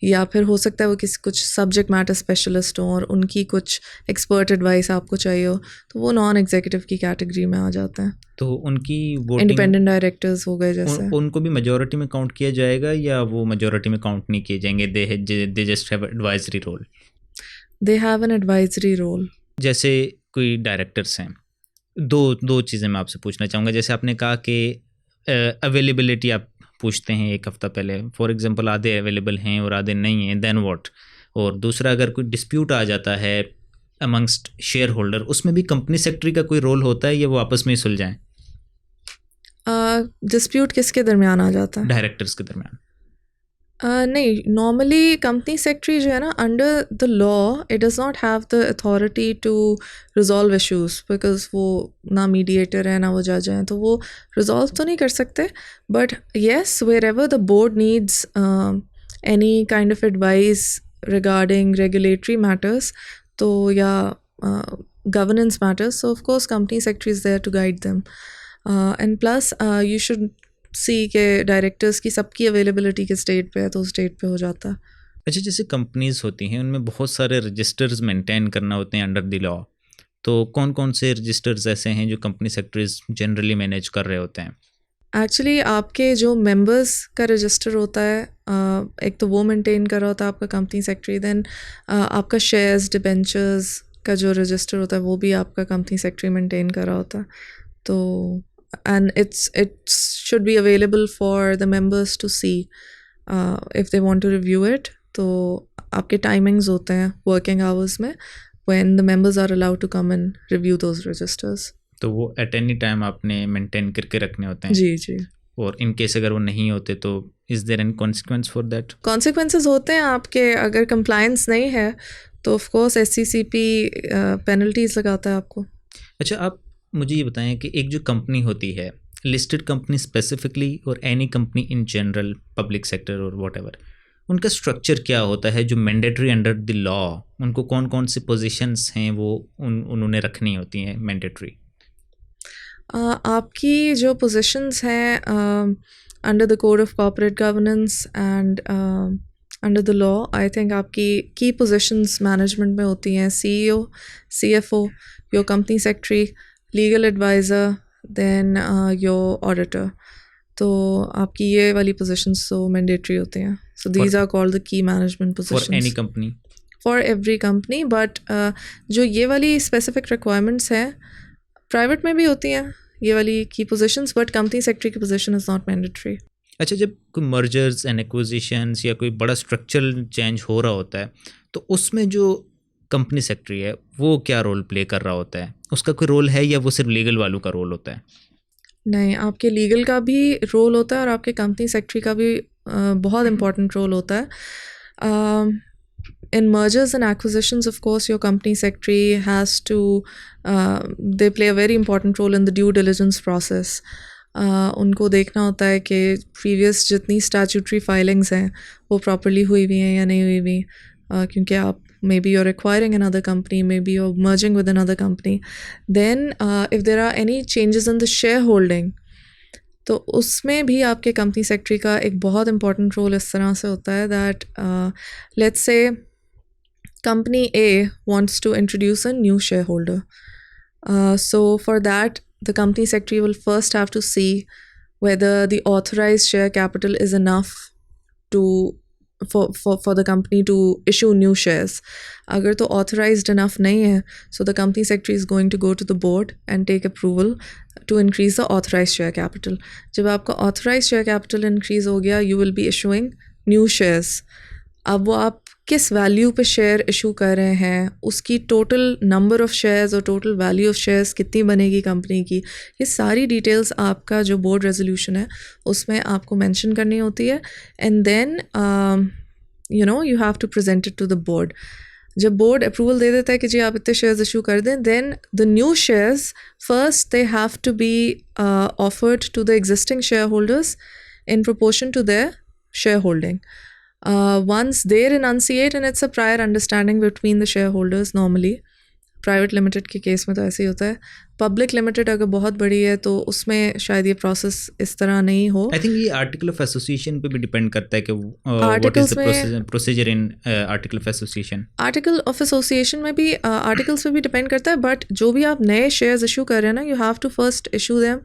या फिर हो सकता है वो किसी कुछ सब्जेक्ट मैटर स्पेशलिस्ट हो और उनकी कुछ एक्सपर्ट एडवाइस आपको चाहिए हो, तो वो नॉन एग्जीक्यूटिव की कैटेगरी में आ जाते हैं. तो उनकी वोटिंग इंडिपेंडेंट डायरेक्टर्स हो गए जैसे, उनको भी मेजॉरिटी में काउंट किया जाएगा या वो मेजॉरिटी में काउंट नहीं किए जाएंगे? They just have advisory role. They have an advisory role. जैसे कोई डायरेक्टर्स हैं, दो चीज़ें मैं आपसे पूछना चाहूँगा. जैसे आपने कहा कि अवेलेबिलिटी आप पूछते हैं एक हफ़्ता पहले, फॉर एग्जांपल आधे अवेलेबल हैं और आधे नहीं हैं, देन व्हाट? और दूसरा, अगर कोई डिस्प्यूट आ जाता है अमंगस्ट शेयर होल्डर, उसमें भी कंपनी सेक्रेटरी का कोई रोल होता है या वो आपस में ही सुलझाएं? डिस्प्यूट किसके दरमियान आ जाता है? डायरेक्टर्स के दरमियान. नहीं, नॉर्मली कंपनी सेक्रेटरी जो है ना, under the law it does not have the authority to resolve issues, because वो ना मीडिएटर है ना वो जज हैं, तो वो रिजॉल्व तो नहीं कर सकते. But yes, wherever the board needs any kind of advice regarding regulatory matters, तो या governance matters, so of course company secretary is there to guide them. And plus you should सी के directors की सबकी availability के state पे है, तो state पे हो जाता है. अच्छा, जैसे कंपनीज होती हैं उनमें बहुत सारे रजिस्टर्स मेंटेन करना होते हैं अंडर द लॉ, तो कौन कौन से रजिस्टर्स ऐसे हैं जो कंपनी सेक्रेटरीज जनरली मैनेज कर रहे होते हैं? एक्चुअली आपके जो मेंबर्स का रजिस्टर होता है, एक तो वो मेंटेन कर रहा होता है आपका कंपनी सेक्रेटरी. देन आपका शेयर्स डिबेंचर्स का जो रजिस्टर होता है वो भी आपका कंपनी सेक्रेटरी मेंटेन कर रहा होता है. तो and it should be available for the members to see if they want to review it. तो आपके timings होते हैं working hours में when the members are allowed to come and review those registers. तो वो at any time आपने maintain करके रखने होते हैं? जी जी. और in case अगर वो नहीं होते तो is there any consequence for that? Consequences होते हैं आपके, अगर compliance नहीं है तो of course SCCP penalties लगाता है आपको. अच्छा, आप मुझे ये बताएं कि एक जो कंपनी होती है, लिस्टेड कंपनी स्पेसिफिकली और any company in general, public sector और व्हाटएवर, उनका स्ट्रक्चर क्या होता है जो मैंडेटरी अंडर द लॉ? उनको कौन कौन से पोजीशंस हैं वो उन्होंने रखनी होती हैं मैंडेटरी? आपकी जो पोजीशंस हैं under the code of corporate governance and under the law, I think आपकी की पोजीशंस मैनेजमेंट में होती हैं CEO, CFO, your company secretary, legal adviser, then your auditor. तो आपकी ये वाली पोजीशंस तो मैंडेटरी होते हैं. So these are called the key management positions for any company, for every company. But जो ये वाली स्पेसिफिक रिक्वायरमेंट्स हैं प्राइवेट में भी होती हैं ये वाली की पोजीशंस, बट कंपनी सेक्रेटरी की पोजीशन इज़ नॉट मैंडेटरी. अच्छा, जब कोई मर्जर्स एंड एक्विजिशंस या कोई बड़ा स्ट्रक्चरल चेंज हो रहा होता है तो उसमें जो कंपनी सेक्रेटरी है वो क्या रोल प्ले कर रहा होता है? उसका कोई रोल है या वो सिर्फ लीगल वालों का रोल होता है? नहीं, आपके लीगल का भी रोल होता है और आपके कंपनी सेक्रेटरी का भी बहुत इम्पोर्टेंट रोल होता है. In mergers and acquisitions, of course, your company secretary has to, they play a very important role in the due diligence process. उनको देखना होता है कि प्रीवियस जितनी स्टैट्यूटरी फाइलिंग्स हैं वो प्रॉपरली हुई हुई हैं या नहीं हुई हुई, क्योंकि आप maybe you're acquiring another company, maybe you're merging with another company. Then if there are any changes in the shareholding, तो उसमें भी आपके कंपनी सेक्रेटरी का एक बहुत इम्पॉर्टेंट रोल इस तरह से होता है that let's say company A wants to introduce a new shareholder. So for that, the company secretary will first have to see whether the authorized share capital is enough to for the company to issue new shares. Agar to authorized enough nahi hai, so the company secretary is going to go to the board and take approval to increase the authorized share capital. Jab aapka authorized share capital increase ho gaya, you will be issuing new shares. अब वो आप किस value पे share issue कर रहे हैं, उसकी total number of shares और टोटल वैल्यू ऑफ़ शेयर्स कितनी बनेगी कंपनी की, ये सारी डिटेल्स आपका जो बोर्ड रेजोल्यूशन है उसमें आपको मेंशन करनी होती है. And then you have to present it to the board. जब बोर्ड अप्रूवल दे देता है कि जी आप इतने शेयर्स इशू कर दें, then the new shares first they have to be offered to the existing shareholders in proportion to their shareholding. Once they renunciate, and it's a prior understanding between the shareholders normally. Private limited के case में तो ऐसे ही होता है. Public limited अगर बहुत बड़ी है तो उसमें शायद ये प्रोसेस इस तरह नहीं हो. आई थिंक ये आर्टिकल ऑफ एसोसिएशन पे भी डिपेंड करता है कि what is the procedure in article of association. Article of association में भी आर्टिकल्स पे भी डिपेंड करता है, बट जो भी आप नए शेयर्स इशू कर रहे हैं ना, you have to first issue them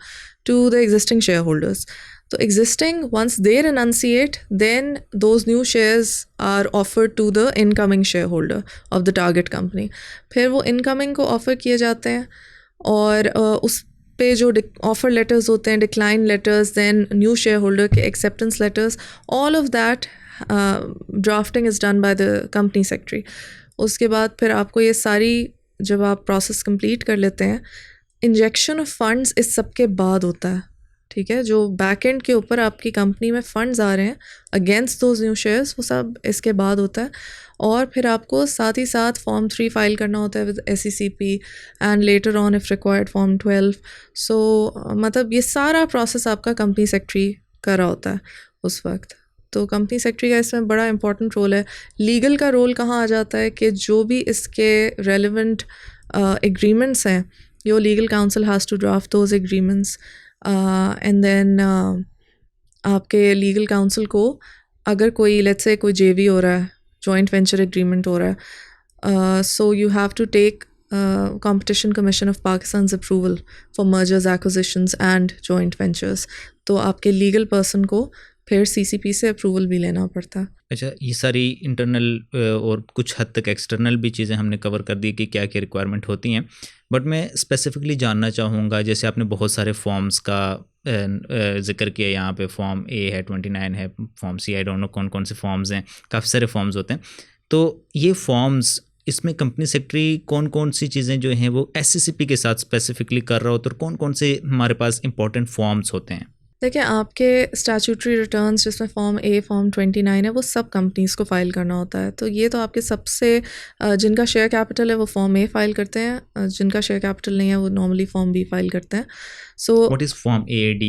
to the existing shareholders. So existing, once they renunciate, then those new shares are offered to the incoming shareholder of the target company. फिर वो incoming को offer किए जाते हैं और उस पे जो offer letters होते हैं, decline letters, then new shareholder के acceptance letters, all of that drafting is done by the company secretary. उसके बाद फिर आपको ये सारी जब आप process complete कर लेते हैं, injection of funds इस सब के बाद होता है. ठीक है, जो बैक एंड के ऊपर आपकी कंपनी में फंड्स आ रहे हैं अगेंस्ट दोज न्यू शेयर्स, वो सब इसके बाद होता है। और फिर आपको साथ ही साथ फॉर्म 3 फाइल करना होता है with SECP and later on if required form 12। सो मतलब ये सारा प्रोसेस आपका कंपनी सेक्रेटरी कर रहा होता है उस वक्त। तो कंपनी सेक्रेटरी का इसमें बड़ा इंपॉर्टेंट रोल है। लीगल का रोल कहाँ आ जाता है कि जो भी इसके रेलिवेंट एग्रीमेंट्स हैं, your legal counsel has to draft those agreements and then आपके लीगल काउंसिल को अगर कोई लेट्स से कोई JV हो रहा है, जॉइंट वेंचर एग्रीमेंट हो रहा है, so you have to take Competition Commission of Pakistan's approval for mergers, acquisitions and joint ventures। तो आपके लीगल पर्सन को फिर CCP से अप्रूवल भी लेना पड़ता है। अच्छा, ये सारी इंटरनल और कुछ हद तक एक्सटर्नल भी चीज़ें हमने कवर कर दी कि क्या क्या रिक्वायरमेंट होती हैं, बट मैं स्पेसिफिकली जानना चाहूँगा, जैसे आपने बहुत सारे फॉर्म्स का जिक्र किया, यहाँ पे फॉर्म A है, 29 है, form C, I don't know कौन कौन से फॉर्म्स हैं, काफ़ी सारे फॉर्म्स होते हैं। तो ये फॉर्म्स, इसमें कंपनी सेक्रेटरी कौन कौन सी चीज़ें जो हैं वो SCCP के साथ स्पेसिफिकली कर रहा होता है, और कौन कौन से हमारे पास इंपॉर्टेंट फॉर्म्स होते हैं? देखिए, आपके स्टैट्यूटरी रिटर्न्स जिसमें फॉर्म A, फॉर्म 29 है, वो सब कंपनीज़ को फ़ाइल करना होता है। तो ये तो आपके सबसे जिनका शेयर कैपिटल है वो फॉर्म A फ़ाइल करते हैं, जिनका शेयर कैपिटल नहीं है वो नॉर्मली फॉर्म B फ़ाइल करते हैं। So what is form A, D,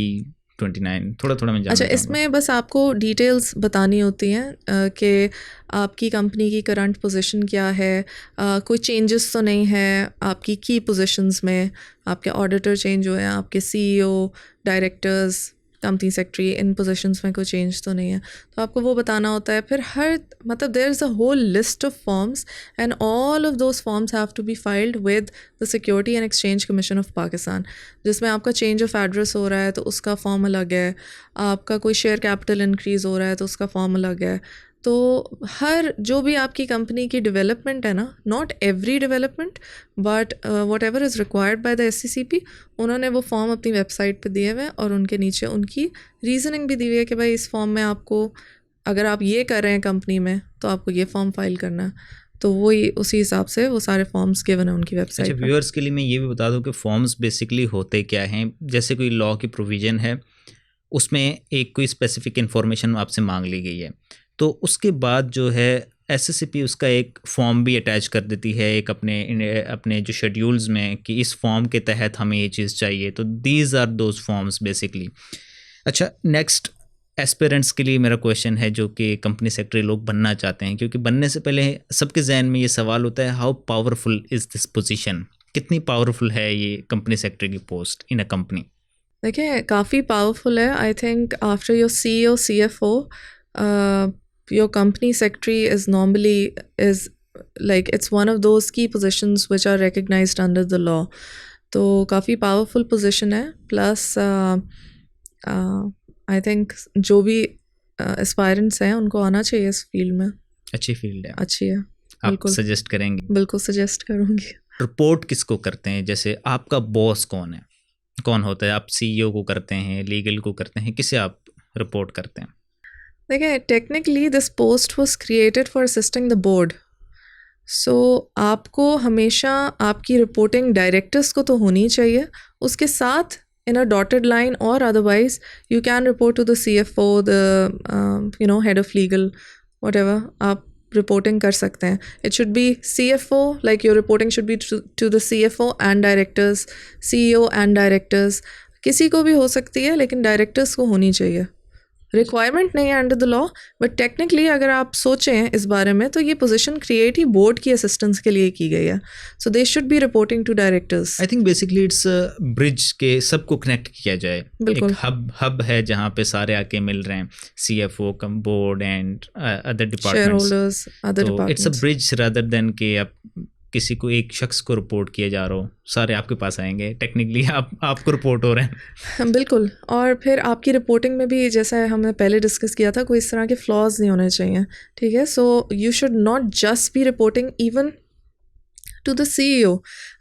29? थोड़ा थोड़ा मैं जानना अच्छा, चाहूँगा। इसमें बस आपको डिटेल्स बतानी होती हैं कि आपकी कंपनी की करंट पोजीशन क्या है, कोई चेंजेस तो नहीं है आपकी की पोजीशंस में, आपके ऑडिटर चेंज हुए हैं, आपके CEO, डायरेक्टर्स, कंपनी सेक्रेटरी, इन पोजीशंस में कोई चेंज तो नहीं है, तो आपको वो बताना होता है। फिर हर मतलब there is a whole list of forms and all of those forms have to be filed with the security and exchange commission of Pakistan. जिसमें आपका चेंज ऑफ एड्रेस हो रहा है तो उसका फॉर्म अलग है, आपका कोई शेयर कैपिटल इंक्रीज़ हो रहा है तो उसका फॉर्म अलग है। तो हर जो भी आपकी कंपनी की डेवलपमेंट है ना, not every development but what ever is required by the SCCP, उन्होंने वो फॉर्म अपनी वेबसाइट पे दिए हुए हैं और उनके नीचे उनकी रीज़निंग भी दी हुई है कि भाई इस फॉर्म में आपको, अगर आप ये कर रहे हैं कंपनी में तो आपको ये फॉर्म फाइल करना है। तो वही उसी हिसाब से वो सारे फॉर्म्स गिवन है उनकी वेबसाइट अच्छा, पर। व्यूअर्स के लिए मैं ये भी बता दूं कि फॉर्म्स बेसिकली होते क्या हैं। जैसे कोई लॉ की प्रोविज़न है, उसमें एक कोई स्पेसिफिक इन्फॉर्मेशन आपसे मांग ली गई है, तो उसके बाद जो है SCCP उसका एक फॉर्म भी अटैच कर देती है एक अपने जो शेड्यूल्स में, कि इस फॉर्म के तहत हमें ये चीज़ चाहिए। तो these are those forms basically. अच्छा, नेक्स्ट एस्पिरेंट्स के लिए मेरा क्वेश्चन है, जो कि कंपनी सेक्रेटरी लोग बनना चाहते हैं, क्योंकि बनने से पहले सबके जहन में ये सवाल होता है, how powerful is this position? कितनी पावरफुल है ये कंपनी सेक्रेटरी की पोस्ट इन अ कंपनी? देखिए, काफ़ी पावरफुल है। I think after your CEO, CFO, your company secretary is normally is like it's one of those key positions which are recognized under the law। तो काफ़ी powerful position है। Plus I think जो भी aspirants हैं उनको आना चाहिए इस फील्ड में। अच्छी फील्ड है, अच्छी है, आप बिल्कुल सजेस्ट करेंगे? बिल्कुल सजेस्ट करूँगी। रिपोर्ट किसको करते हैं? जैसे आपका बॉस कौन है, कौन होता है? आप CEO को करते हैं, लीगल को करते हैं, किसे आप रिपोर्ट करते हैं? देखिए, technically this post was created for assisting the board. So आपको हमेशा आपकी रिपोर्टिंग डायरेक्टर्स को तो होनी चाहिए, उसके साथ इन अ डॉटेड लाइन और otherwise you can report to the CFO, the head of legal, whatever आप रिपोर्टिंग कर सकते हैं। It should be CFO, like your reporting should be to the CFO and directors, CEO and directors. किसी को भी हो सकती है लेकिन डायरेक्टर्स को होनी चाहिए। रिक्वायरमेंट नहीं है under the law, but technically अगर आप सोचें इस बारे में तो ये पोजीशन क्रिएट ही बोर्ड की असिस्टेंस के लिए की गई है। So they should be reporting to directors. I think basically it's bridge के सबको कनेक्ट किया जाए। बिल्कुल। एक हब है जहाँ पे सारे आके मिल रहे हैं, CFO, board and other departments. Shareholders, other तो it's a departments. Bridge rather than कि आप किसी को, एक शख्स को रिपोर्ट किया जा रहा हो, सारे आपके पास आएंगे, टेक्निकली आपको रिपोर्ट हो रहे हैं। बिल्कुल। और फिर आपकी रिपोर्टिंग में भी, जैसा हमने पहले डिस्कस किया था, कोई इस तरह के फ्लॉज नहीं होने चाहिए, ठीक है। So you should not just be reporting even to the CEO।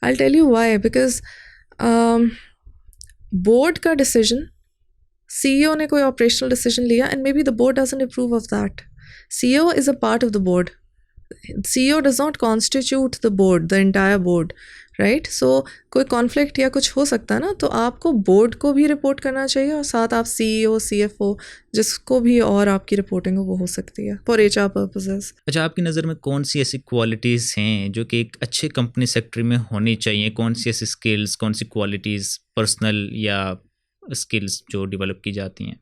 I will tell you why, because board का डिसीजन, CEO ने कोई ऑपरेशनल डिसीजन लिया and maybe the board doesn't approve of that. CEO is a part of the board. CEO does not constitute the board, the entire board, right. So कोई conflict या कुछ हो सकता है ना, तो आपको बोर्ड को भी रिपोर्ट करना चाहिए और साथ आप CEO CFO जिसको भी और आपकी रिपोर्टिंग हो वो हो सकती है फॉर HR पर्पसेस. अच्छा, आपकी नज़र में कौन सी ऐसी क्वालिटीज़ हैं जो कि एक अच्छे कंपनी सेक्रेटरी में होनी चाहिए? कौन सी ऐसी स्किल्स, कौन सी क्वालिटीज़ पर्सनल या स्किल्स जो डेवलप की जाती हैं?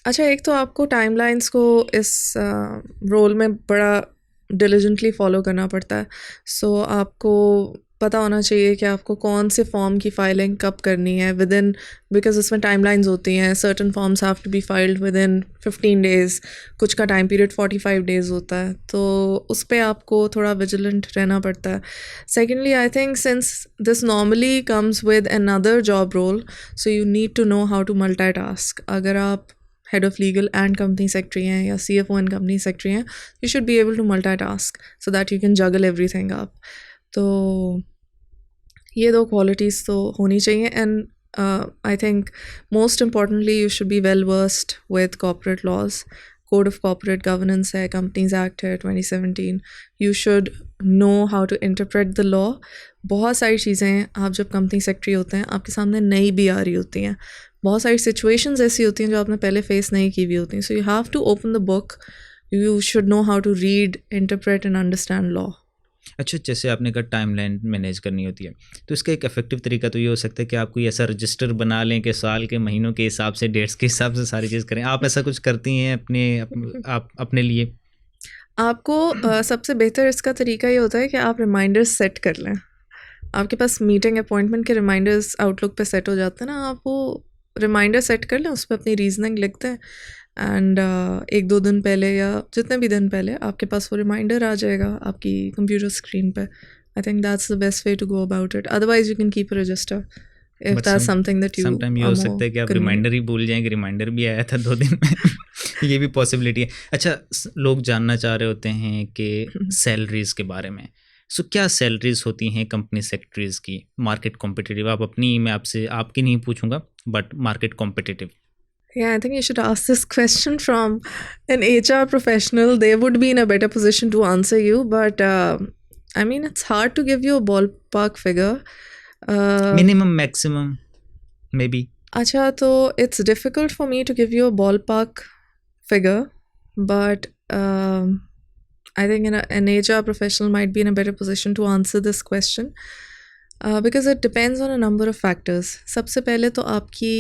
अच्छा, एक तो आपको टाइमलाइंस को इस रोल में बड़ा डिलिजेंटली फॉलो करना पड़ता है. सो आपको पता होना चाहिए कि आपको कौन से फॉर्म की फाइलिंग कब करनी है विद इन, बिकॉज उसमें टाइमलाइंस होती हैं. Certain forms have to be filed within 15 days, कुछ का टाइम पीरियड 45 डेज़ होता है, तो उस पर आपको थोड़ा विजिलेंट रहना पड़ता है. Secondly, I think since this normally comes with another job role, so you need to know how to multitask. अगर आप head of legal and company secretary हैं या CFO and company secretary हैं, you should be able to multitask so that you can juggle everything up. तो ये दो qualities तो होनी चाहिए. And I think most importantly you should be well versed with corporate laws. Code of Corporate Governance है, Companies Act है 2017. You should know how to interpret the law. बहुत सारी चीज़ें हैं, आप जब कंपनी सेक्रेटरी होते हैं आपके सामने नई भी आ रही होती हैं, बहुत सारी सिचुएशंस ऐसी होती हैं जो आपने पहले फेस नहीं की हुई होती हैं. So you have to open the book, you should know how to read, interpret and understand law. अच्छा, जैसे आपने कहा टाइमलाइन मैनेज करनी होती है, तो इसका एक इफेक्टिव तरीका तो ये हो सकता है कि आप कोई ऐसा रजिस्टर बना लें कि साल के महीनों के हिसाब से, डेट्स के हिसाब से सारी चीज़ करें. आप ऐसा कुछ करती हैं आप अपने लिए? आपको सबसे बेहतर इसका तरीका ये होता है कि आप रिमाइंडर्स सेट कर लें. आपके पास मीटिंग अपॉइंटमेंट के रिमाइंडर्स आउटलुक पे सेट हो जाते हैं ना, आप वो रिमाइंडर सेट कर लें, उस पर अपनी रीजनिंग लिखते हैं एंड 1-2 दिन पहले या जितने भी दिन पहले आपके पास वो रिमाइंडर आ जाएगा आपकी कंप्यूटर स्क्रीन पे. I think that's the best way to go about it. Otherwise you can keep a register if that's something that you sometime ये हो सकता है कि आप रिमाइंडर ही भूल जाएं कि रिमाइंडर भी आया था 2 दिन में. ये भी पॉसिबिलिटी है. अच्छा, लोग जानना चाह रहे होते हैं कि सैलरीज के बारे में. सो क्या सैलरीज होती हैं कंपनी सेक्रेटरीज की, मार्केट कॉम्पिटिटिव? आप अपनी, मैं आपसे आपकी नहीं पूछूंगा, but market competitive. Yeah, I think you should ask this question from an HR professional. They would be in a better position to answer you. But I mean, it's hard to give you a ballpark figure. Minimum, maximum, maybe. Acha, so it's difficult for me to give you a ballpark figure. But I think an HR professional might be in a better position to answer this question. Because it depends on a number of factors. सबसे पहले तो आपकी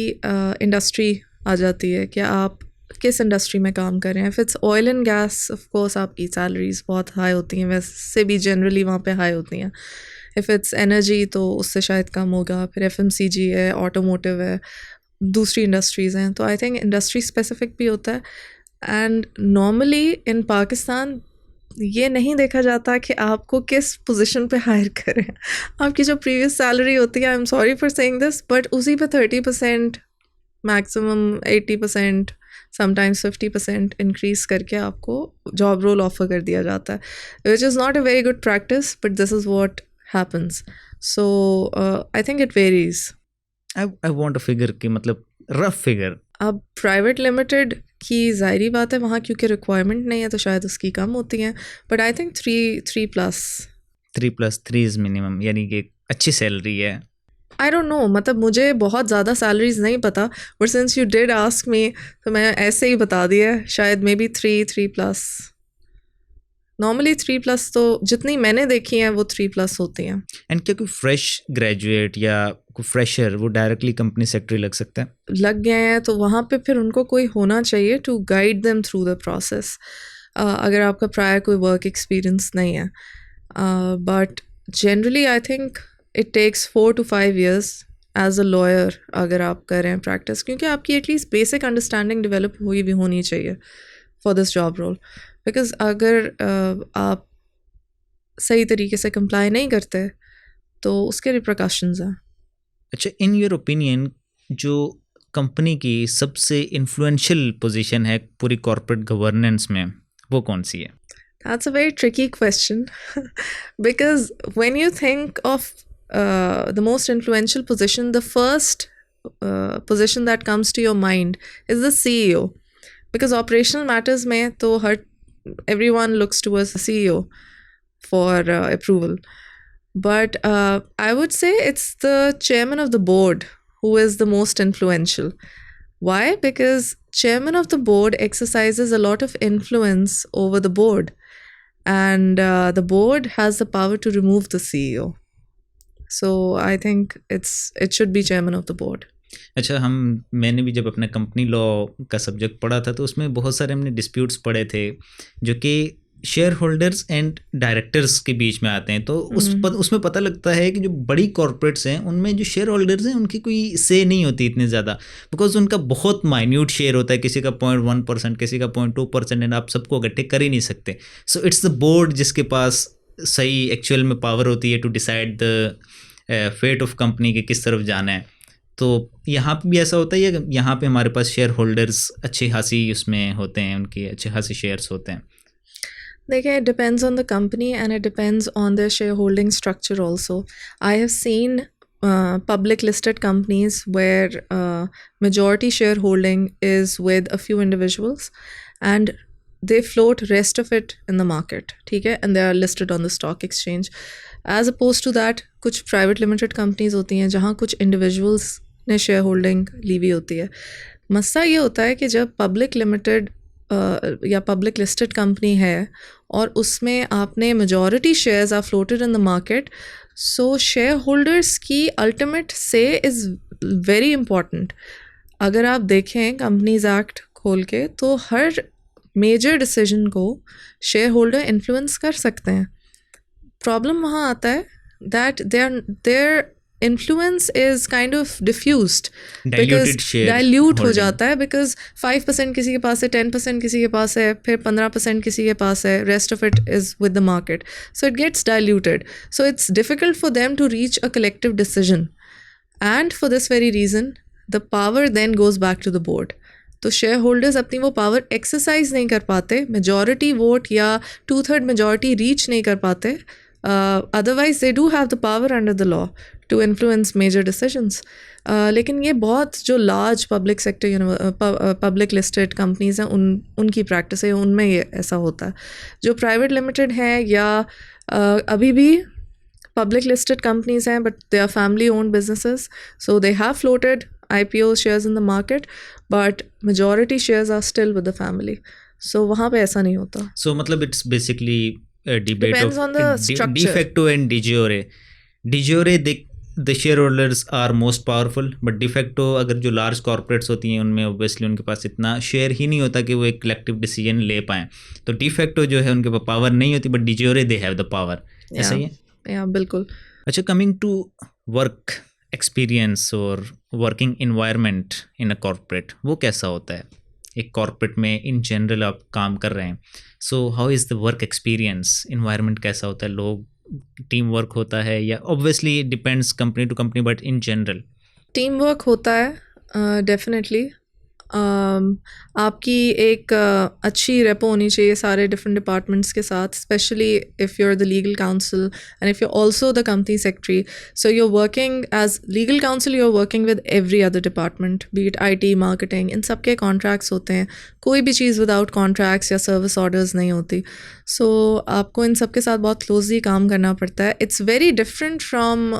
industry आ जाती है कि आप किस industry में काम कर रहे हैं. If it's oil and gas, of course आपकी सैलरीज बहुत हाई होती हैं, वैसे भी जनरली वहाँ पे हाई होती हैं. इफ़ इट्स एनर्जी तो उससे शायद कम होगा. फिर FMCG है, ऑटोमोटिव है, दूसरी इंडस्ट्रीज़ हैं. तो आई थिंक इंडस्ट्री स्पेसिफिक भी होता है. एंड नॉर्मली इन पाकिस्तान ये नहीं देखा जाता कि आपको किस पोजीशन पे हायर करें. आपकी जो प्रीवियस सैलरी होती है, I am sorry for saying this, but उसी पे 30%, मैक्सिमम 80%, समटाइम्स 50% इंक्रीज करके आपको जॉब रोल ऑफर कर दिया जाता है, which is not a very good practice, but this is what happens. So I think it varies. I want a figure की, मतलब रफ फिगर. अब प्राइवेट लिमिटेड की ज़ाहिरी बात है, वहाँ क्योंकि रिक्वायरमेंट नहीं है तो शायद उसकी कम होती हैं, but I think 3+. 3 is minimum, यानी कि अच्छी सैलरी है. आई डोंट नो, मतलब मुझे बहुत ज़्यादा सैलरीज नहीं पता, but since you did ask me तो मैं ऐसे ही बता दिया. शायद मे बी 3+. नॉर्मली 3+ तो जितनी मैंने देखी हैं वो 3+ होती हैं. एंड क्या कोई फ्रेश ग्रेजुएट या कोई फ्रेशर वो डायरेक्टली कंपनी सेक्रेटरी लग सकता है? लग गए हैं तो वहाँ पे फिर उनको कोई होना चाहिए to guide them through the process, अगर आपका प्रायर कोई वर्क एक्सपीरियंस नहीं है. But generally I think it takes 4 to 5 years as a lawyer अगर आप कर रहे हैं प्रैक्टिस, क्योंकि आपकी एटलीस्ट बेसिक अंडरस्टैंडिंग डेवलप हुई भी होनी चाहिए for this job role. Because अगर आप सही तरीके से कंप्लाई नहीं करते तो उसके रिप्रकशंस हैं. अच्छा, इन योर ओपिनियन जो कंपनी की सबसे इन्फ्लुएंशियल पोजीशन है पूरी कॉर्पोरेट गवर्नेंस में, वो कौन सी है? That's a very tricky question because when you think of the most influential position, the first position that comes to your mind is the CEO. Because operational matters में तो everyone looks towards the CEO for approval. But I would say it's the chairman of the board who is the most influential. Why? Because chairman of the board exercises a lot of influence over the board, and the board has the power to remove the CEO. So I think it should be chairman of the board. अच्छा, मैंने भी जब अपने company law का subject पढ़ा था तो उसमें बहुत सारे हमने डिस्प्यूट्स पढ़े थे जो कि शेयर होल्डर्स एंड डायरेक्टर्स के बीच में आते हैं। तो उसमें पता लगता है कि जो बड़ी कॉर्पोरेट्स हैं उनमें जो शेयर होल्डर्स हैं उनकी कोई से नहीं होती इतनी ज़्यादा, बिकॉज उनका बहुत माइन्यूट शेयर होता है, किसी का 0.1%, किसी का 0.2%, एंड आप सबको इकट्ठे कर ही नहीं सकते। सो इट्स द बोर्ड जिसके पास सही एक्चुअल में पावर होती है to decide the fate of company के किस तरफ जाना है। तो यहाँ पे भी ऐसा होता है या यहाँ पे हमारे पास शेयर होल्डर्स अच्छी खासी उसमें होते हैं, उनके अच्छे खासी शेयर्स होते हैं? देखिए, it depends on the company and it depends on their shareholding structure also. I have seen public listed companies where majority shareholding is with a few individuals and they float rest of it in the market, ठीक है, and they are listed on the stock exchange. As opposed to that, कुछ private limited companies होती हैं जहाँ कुछ individuals ने shareholding ली हुई होती है। मसला ये होता है कि जब public limited या पब्लिक लिस्टेड कंपनी है और उसमें आपने majority shares are floated in the market, so share holders की ultimate say is very important. अगर आप देखें कंपनीज एक्ट खोल के तो हर मेजर डिसीजन को शेयर होल्डर इन्फ्लुएंस कर सकते हैं। प्रॉब्लम वहाँ आता है that there influence is kind of diffused, dilute हो जाता है, because 5% किसी के पास है, 10% किसी के पास है, फिर 15% किसी के पास है, rest of it is with the market, so it gets diluted, so it's difficult for them to reach a collective decision, and for this very reason the power then goes back to the board. तो share holders अपनी वो power exercise नहीं कर पाते, majority vote या 2/3 majority reach नहीं कर पाते। Otherwise they do have the power under the law to influence major decisions. लेकिन ये बहुत जो large public sector public listed companies हैं उनकी प्रैक्टिस है, उनमें ये ऐसा होता है। जो प्राइवेट लिमिटेड हैं या अभी भी पब्लिक लिस्टेड कंपनीज हैं but they are family owned businesses, so they have floated IPO shares in the market, but majority shares are still with the family. So वहाँ पे ऐसा नहीं होता। So मतलब it's basically a debate Depends of on the structure. de facto and de jure. De jure the shareholders are most powerful, but de facto अगर जो large corporates होती हैं उनमें obviously उनके पास इतना शेयर ही नहीं होता कि वो एक collective decision ले पाएँ, तो de facto जो है उनके पास पावर नहीं होती, but de jure they have the power. ऐसा ही है? Yeah, बिल्कुल। अच्छा, coming to work एक्सपीरियंस और working environment in a corporate, वो कैसा होता है? एक कॉर्पोरेट में इन जनरल आप काम कर रहे हैं, so how is the work experience, environment कैसा होता है, लोग, टीम वर्क होता है या obviously depends company to company, but in general? Team work होता है डेफिनेटली। आपकी एक अच्छी रेपो होनी चाहिए सारे डिफरेंट डिपार्टमेंट्स के साथ, specially if you are the legal council and if you also the company secretary, so you are working as legal council, you are working with every other department, be it IT, marketing, इन सब के contracts होते हैं। कोई भी चीज़ without contracts या service orders नहीं होती। सो आपको इन सब के साथ बहुत क्लोजली काम करना पड़ता है। It's very different from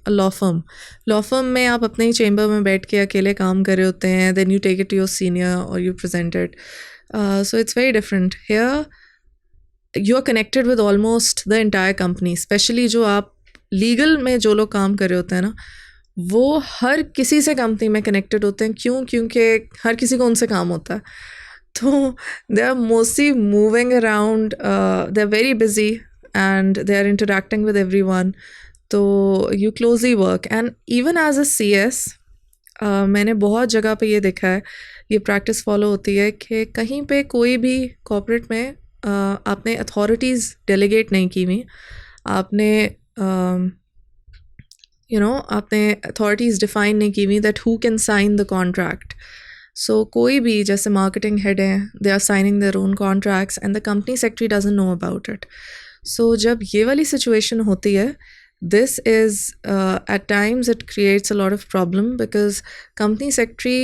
law firm में आप अपने ही चेम्बर में बैठ के अकेले काम कर रहे होते हैं, then you take it to your senior और you present it, so it's very different. Here you are connected with almost the entire company, specially जो आप लीगल में जो लोग काम कर रहे होते हैं ना, वो हर किसी से कंपनी में कनेक्टेड होते हैं। क्योंकि हर किसी को उनसे काम होता है, तो they are mostly moving around, they are very busy and they are interacting with everyone, तो you closely work. And even as a CS मैंने बहुत जगह पे ये देखा है, ये प्रैक्टिस फॉलो होती है कि कहीं पे कोई भी कॉर्पोरेट में आपने अथॉरिटीज़ डेलीगेट नहीं की हुई, आपने आपने अथॉरिटीज़ डिफाइन नहीं की हुई that who can sign the contract. So कोई भी, जैसे मार्केटिंग हेड हैं, they are signing their own contracts and the company secretary doesn't know about it. So जब ये वाली सिचुएशन होती है, this is at times it creates a lot of problem, because company secretary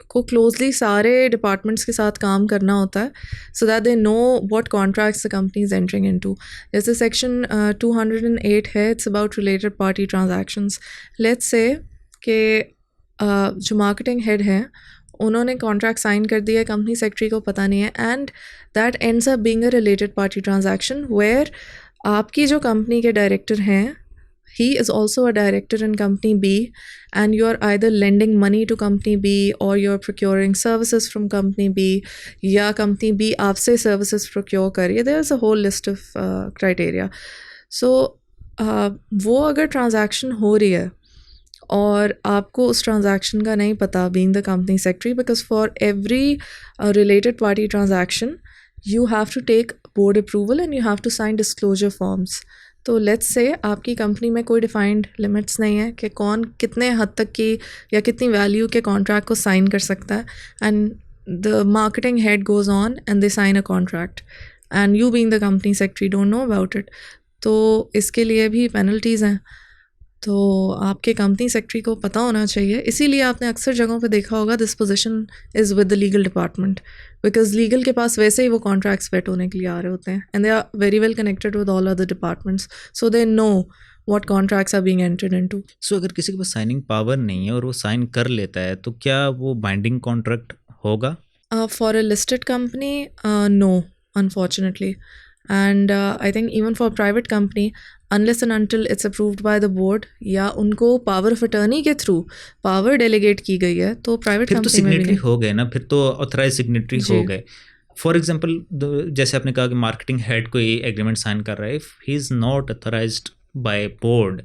आपको closely सारे departments के साथ काम करना होता है so that they know what contracts the company is entering into. जैसे सेक्शन 208 है, it's about related party transactions. Let's say कि जो मार्केटिंग हेड हैं उन्होंने कॉन्ट्रैक्ट साइन कर दिया है, कंपनी सेक्रेटरी को पता नहीं है, and that ends up being a related party transaction where आपकी जो कंपनी के डायरेक्टर हैं, he is also a director in company B, and you are either lending money to company B or you're procuring services from company B, या company B आपसे services procure कर रही है. There's a whole list of criteria. So वो अगर transaction हो रही है और आपको उस transaction का नहीं पता being the company secretary, because for every related party transaction you have to take board approval and you have to sign disclosure forms. तो लेट्स से आपकी कंपनी में कोई डिफाइंड लिमिट्स नहीं है कि कौन कितने हद तक की या कितनी वैल्यू के कॉन्ट्रैक्ट को साइन कर सकता है, and the marketing head goes on and they sign a contract and you being the company secretary don't know about it. तो इसके लिए भी पेनल्टीज़ हैं. तो आपके कंपनी सेक्रेटरी को पता होना चाहिए. इसीलिए आपने अक्सर जगहों पे देखा होगा this position is with the legal department, because legal के पास वैसे ही वो कॉन्ट्रैक्ट्स वेट होने के लिए आ रहे होते हैं, and they are very well connected with all other departments, so they know what contracts are being entered into. So अगर किसी के पास साइनिंग पावर नहीं है और वो साइन कर लेता है तो क्या वो बाइंडिंग कॉन्ट्रैक्ट होगा? For a listed company no, unfortunately. And I think even for a private company, unless and until it's approved by the board या उनको power of attorney के through power delegate की गई है, तो private फिर तो company में भी सिग्नेटरी नहीं. हो गए ना, फिर तो ऑथराइज सिग्नेटरी जी. हो गए. फॉर एग्जांपल जैसे आपने कहा कि मार्केटिंग हेड कोई एग्रीमेंट साइन कर रहा है, if he is not authorised by board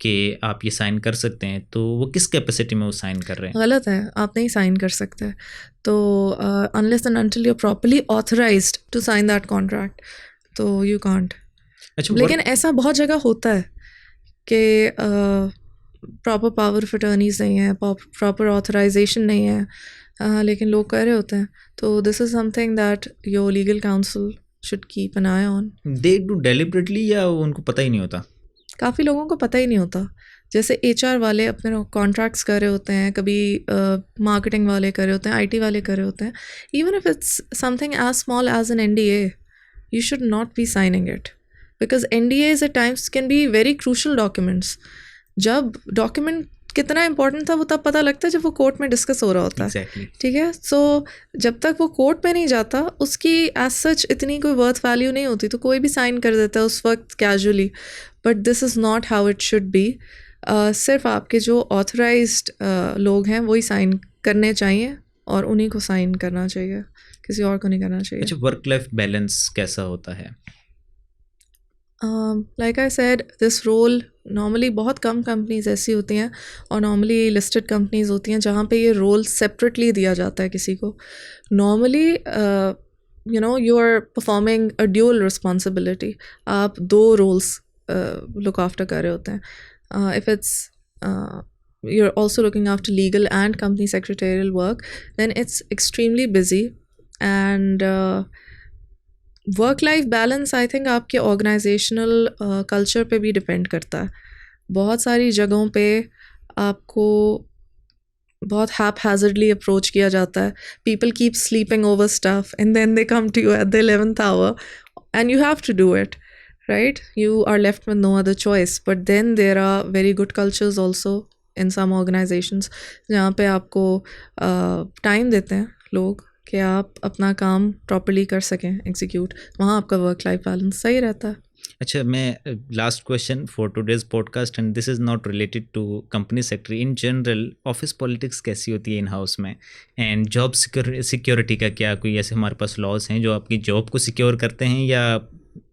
कि आप ये साइन कर सकते हैं, तो वो किस कैपेसिटी में वो साइन कर रहे हैं? गलत है, आप नहीं साइन कर सकते. तो unless and until you're properly authorized to sign that contract, तो you can't. अच्छा, लेकिन ऐसा बहुत जगह होता है कि प्रॉपर पावर ऑफ अटर्नीज नहीं है, प्रॉपर ऑथराइजेशन नहीं है, लेकिन लोग कर रहे होते हैं. तो this is something that your legal council should keep an I on. They do deliberately या उनको पता ही नहीं होता? काफ़ी लोगों को पता ही नहीं होता. जैसे HR वाले अपने कॉन्ट्रैक्ट्स कर रहे होते हैं, कभी मार्केटिंग वाले कर रहे होते हैं, IT वाले कर रहे होते हैं. Even if it's something as small as an NDA, you should not be signing it, because NDAs at times can be very crucial documents. जब डॉक्यूमेंट कितना इंपॉर्टेंट था वो तब पता लगता है जब वो कोर्ट में डिस्कस हो रहा होता है. Exactly. ठीक है. सो जब तक वो कोर्ट में नहीं जाता उसकी एज सच इतनी कोई वर्थ वैल्यू नहीं होती, तो कोई भी साइन कर देता है उस वक्त casually. But this is not how it should B. सिर्फ आपके जो ऑथराइज्ड लोग हैं वही साइन करने चाहिए और उन्हीं को साइन करना चाहिए, किसी और को नहीं करना चाहिए. अच्छा, वर्क लाइफ बैलेंस कैसा होता है? Like I said, this role normally बहुत कम कंपनीज ऐसी होती हैं और नॉर्मली लिस्टेड कंपनीज होती हैं जहाँ पे ये रोल सेपरेटली दिया जाता है किसी को. Normally you know you are performing a dual responsibility. आप दो रोल्स लुक आफ्टर कर रहे होते हैं. If it's you're also looking after legal and company secretarial work, then it's extremely busy. And work life balance I think आपके organizational culture पे भी depend करता है. बहुत सारी जगहों पे आपको बहुत haphazardly approach किया जाता है. People keep sleeping over stuff and then they come to you at the 11th hour and you have to do it, right? You are left with no other choice. But then there are very good cultures also in some organisations जहाँ पे आपको time देते हैं लोग कि आप अपना काम प्रॉपर्ली कर सकें एग्जीक्यूट. वहाँ आपका वर्क लाइफ बैलेंस सही रहता है. अच्छा, मैं last question for today's podcast, and this is not related to company secretary. In general office politics कैसी होती है इन हाउस में, एंड जॉब सिक्योरिटी का क्या कोई ऐसे हमारे पास लॉज हैं जो आपकी जॉब को सिक्योर करते हैं, या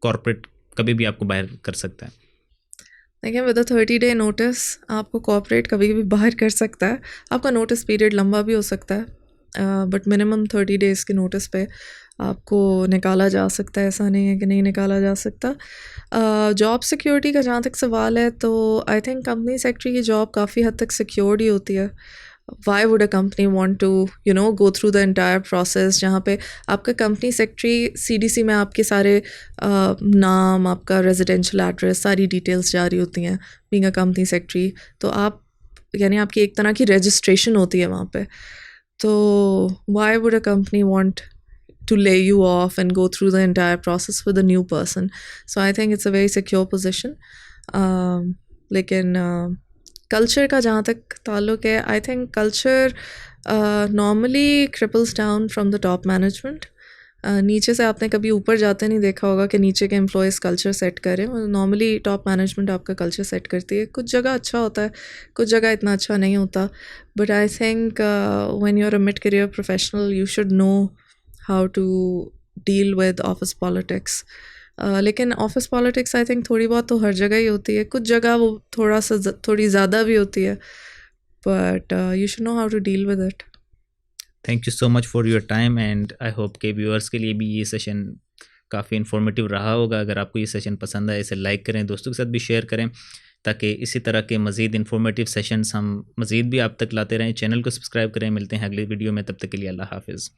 कॉर्पोरेट कभी भी आपको बाहर कर सकता है? देखिए, विद अ 30-day नोटिस आपको कॉर्पोरेट कभी भी बाहर कर सकता है. आपका नोटिस पीरियड लंबा भी हो सकता है, बट मिनिमम 30 days के नोटिस पे आपको निकाला जा सकता है. ऐसा नहीं है कि नहीं निकाला जा सकता. जॉब सिक्योरिटी का जहाँ तक सवाल है, तो आई थिंक कंपनी सेक्रेटरी की जॉब काफ़ी हद तक सिक्योर्ड ही होती है. why would a company want to go through the entire process जहाँ पे आपका कंपनी सेक्रेटरी CDC में आपके सारे नाम, आपका रेजिडेंशियल एड्रेस, सारी डिटेल्स जारी होती हैं बीइंग अ कंपनी सेक्रेटरी. तो आप यानी आपकी एक तरह की रजिस्ट्रेशन होती है वहाँ पे. So why would a company want to lay you off and go through the entire process with a new person? So I think it's a very secure position. लेकिन कल्चर का जहाँ तक ताल्लुक है, I think culture normally cripples down from the top management. नीचे से आपने कभी ऊपर जाते नहीं देखा होगा कि नीचे के एम्प्लॉयज़ कल्चर सेट करें. नॉर्मली टॉप मैनेजमेंट आपका कल्चर सेट करती है. कुछ जगह अच्छा होता है, कुछ जगह इतना अच्छा नहीं होता. But I think when you are a mid career professional you should know how to deal with office politics. लेकिन ऑफिस पॉलिटिक्स आई थिंक थोड़ी बहुत तो हर जगह ही होती है. कुछ जगह वो थोड़ी ज़्यादा भी होती है. But you should know how to deal with it. Thank you so much for your time and I hope के व्यूअर्स के लिए भी ये सेशन काफ़ी इन्फॉर्मेटिव रहा होगा. अगर आपको ये सेशन पसंद आए इसे लाइक करें, दोस्तों के साथ भी शेयर करें ताकि इसी तरह के मज़ीद इन्फॉर्मेटिव सेशंस हम मज़ीद भी आप तक लाते रहें. चैनल को सब्सक्राइब करें. मिलते हैं अगली वीडियो में, तब तक के लिए अल्लाह हाफिज़.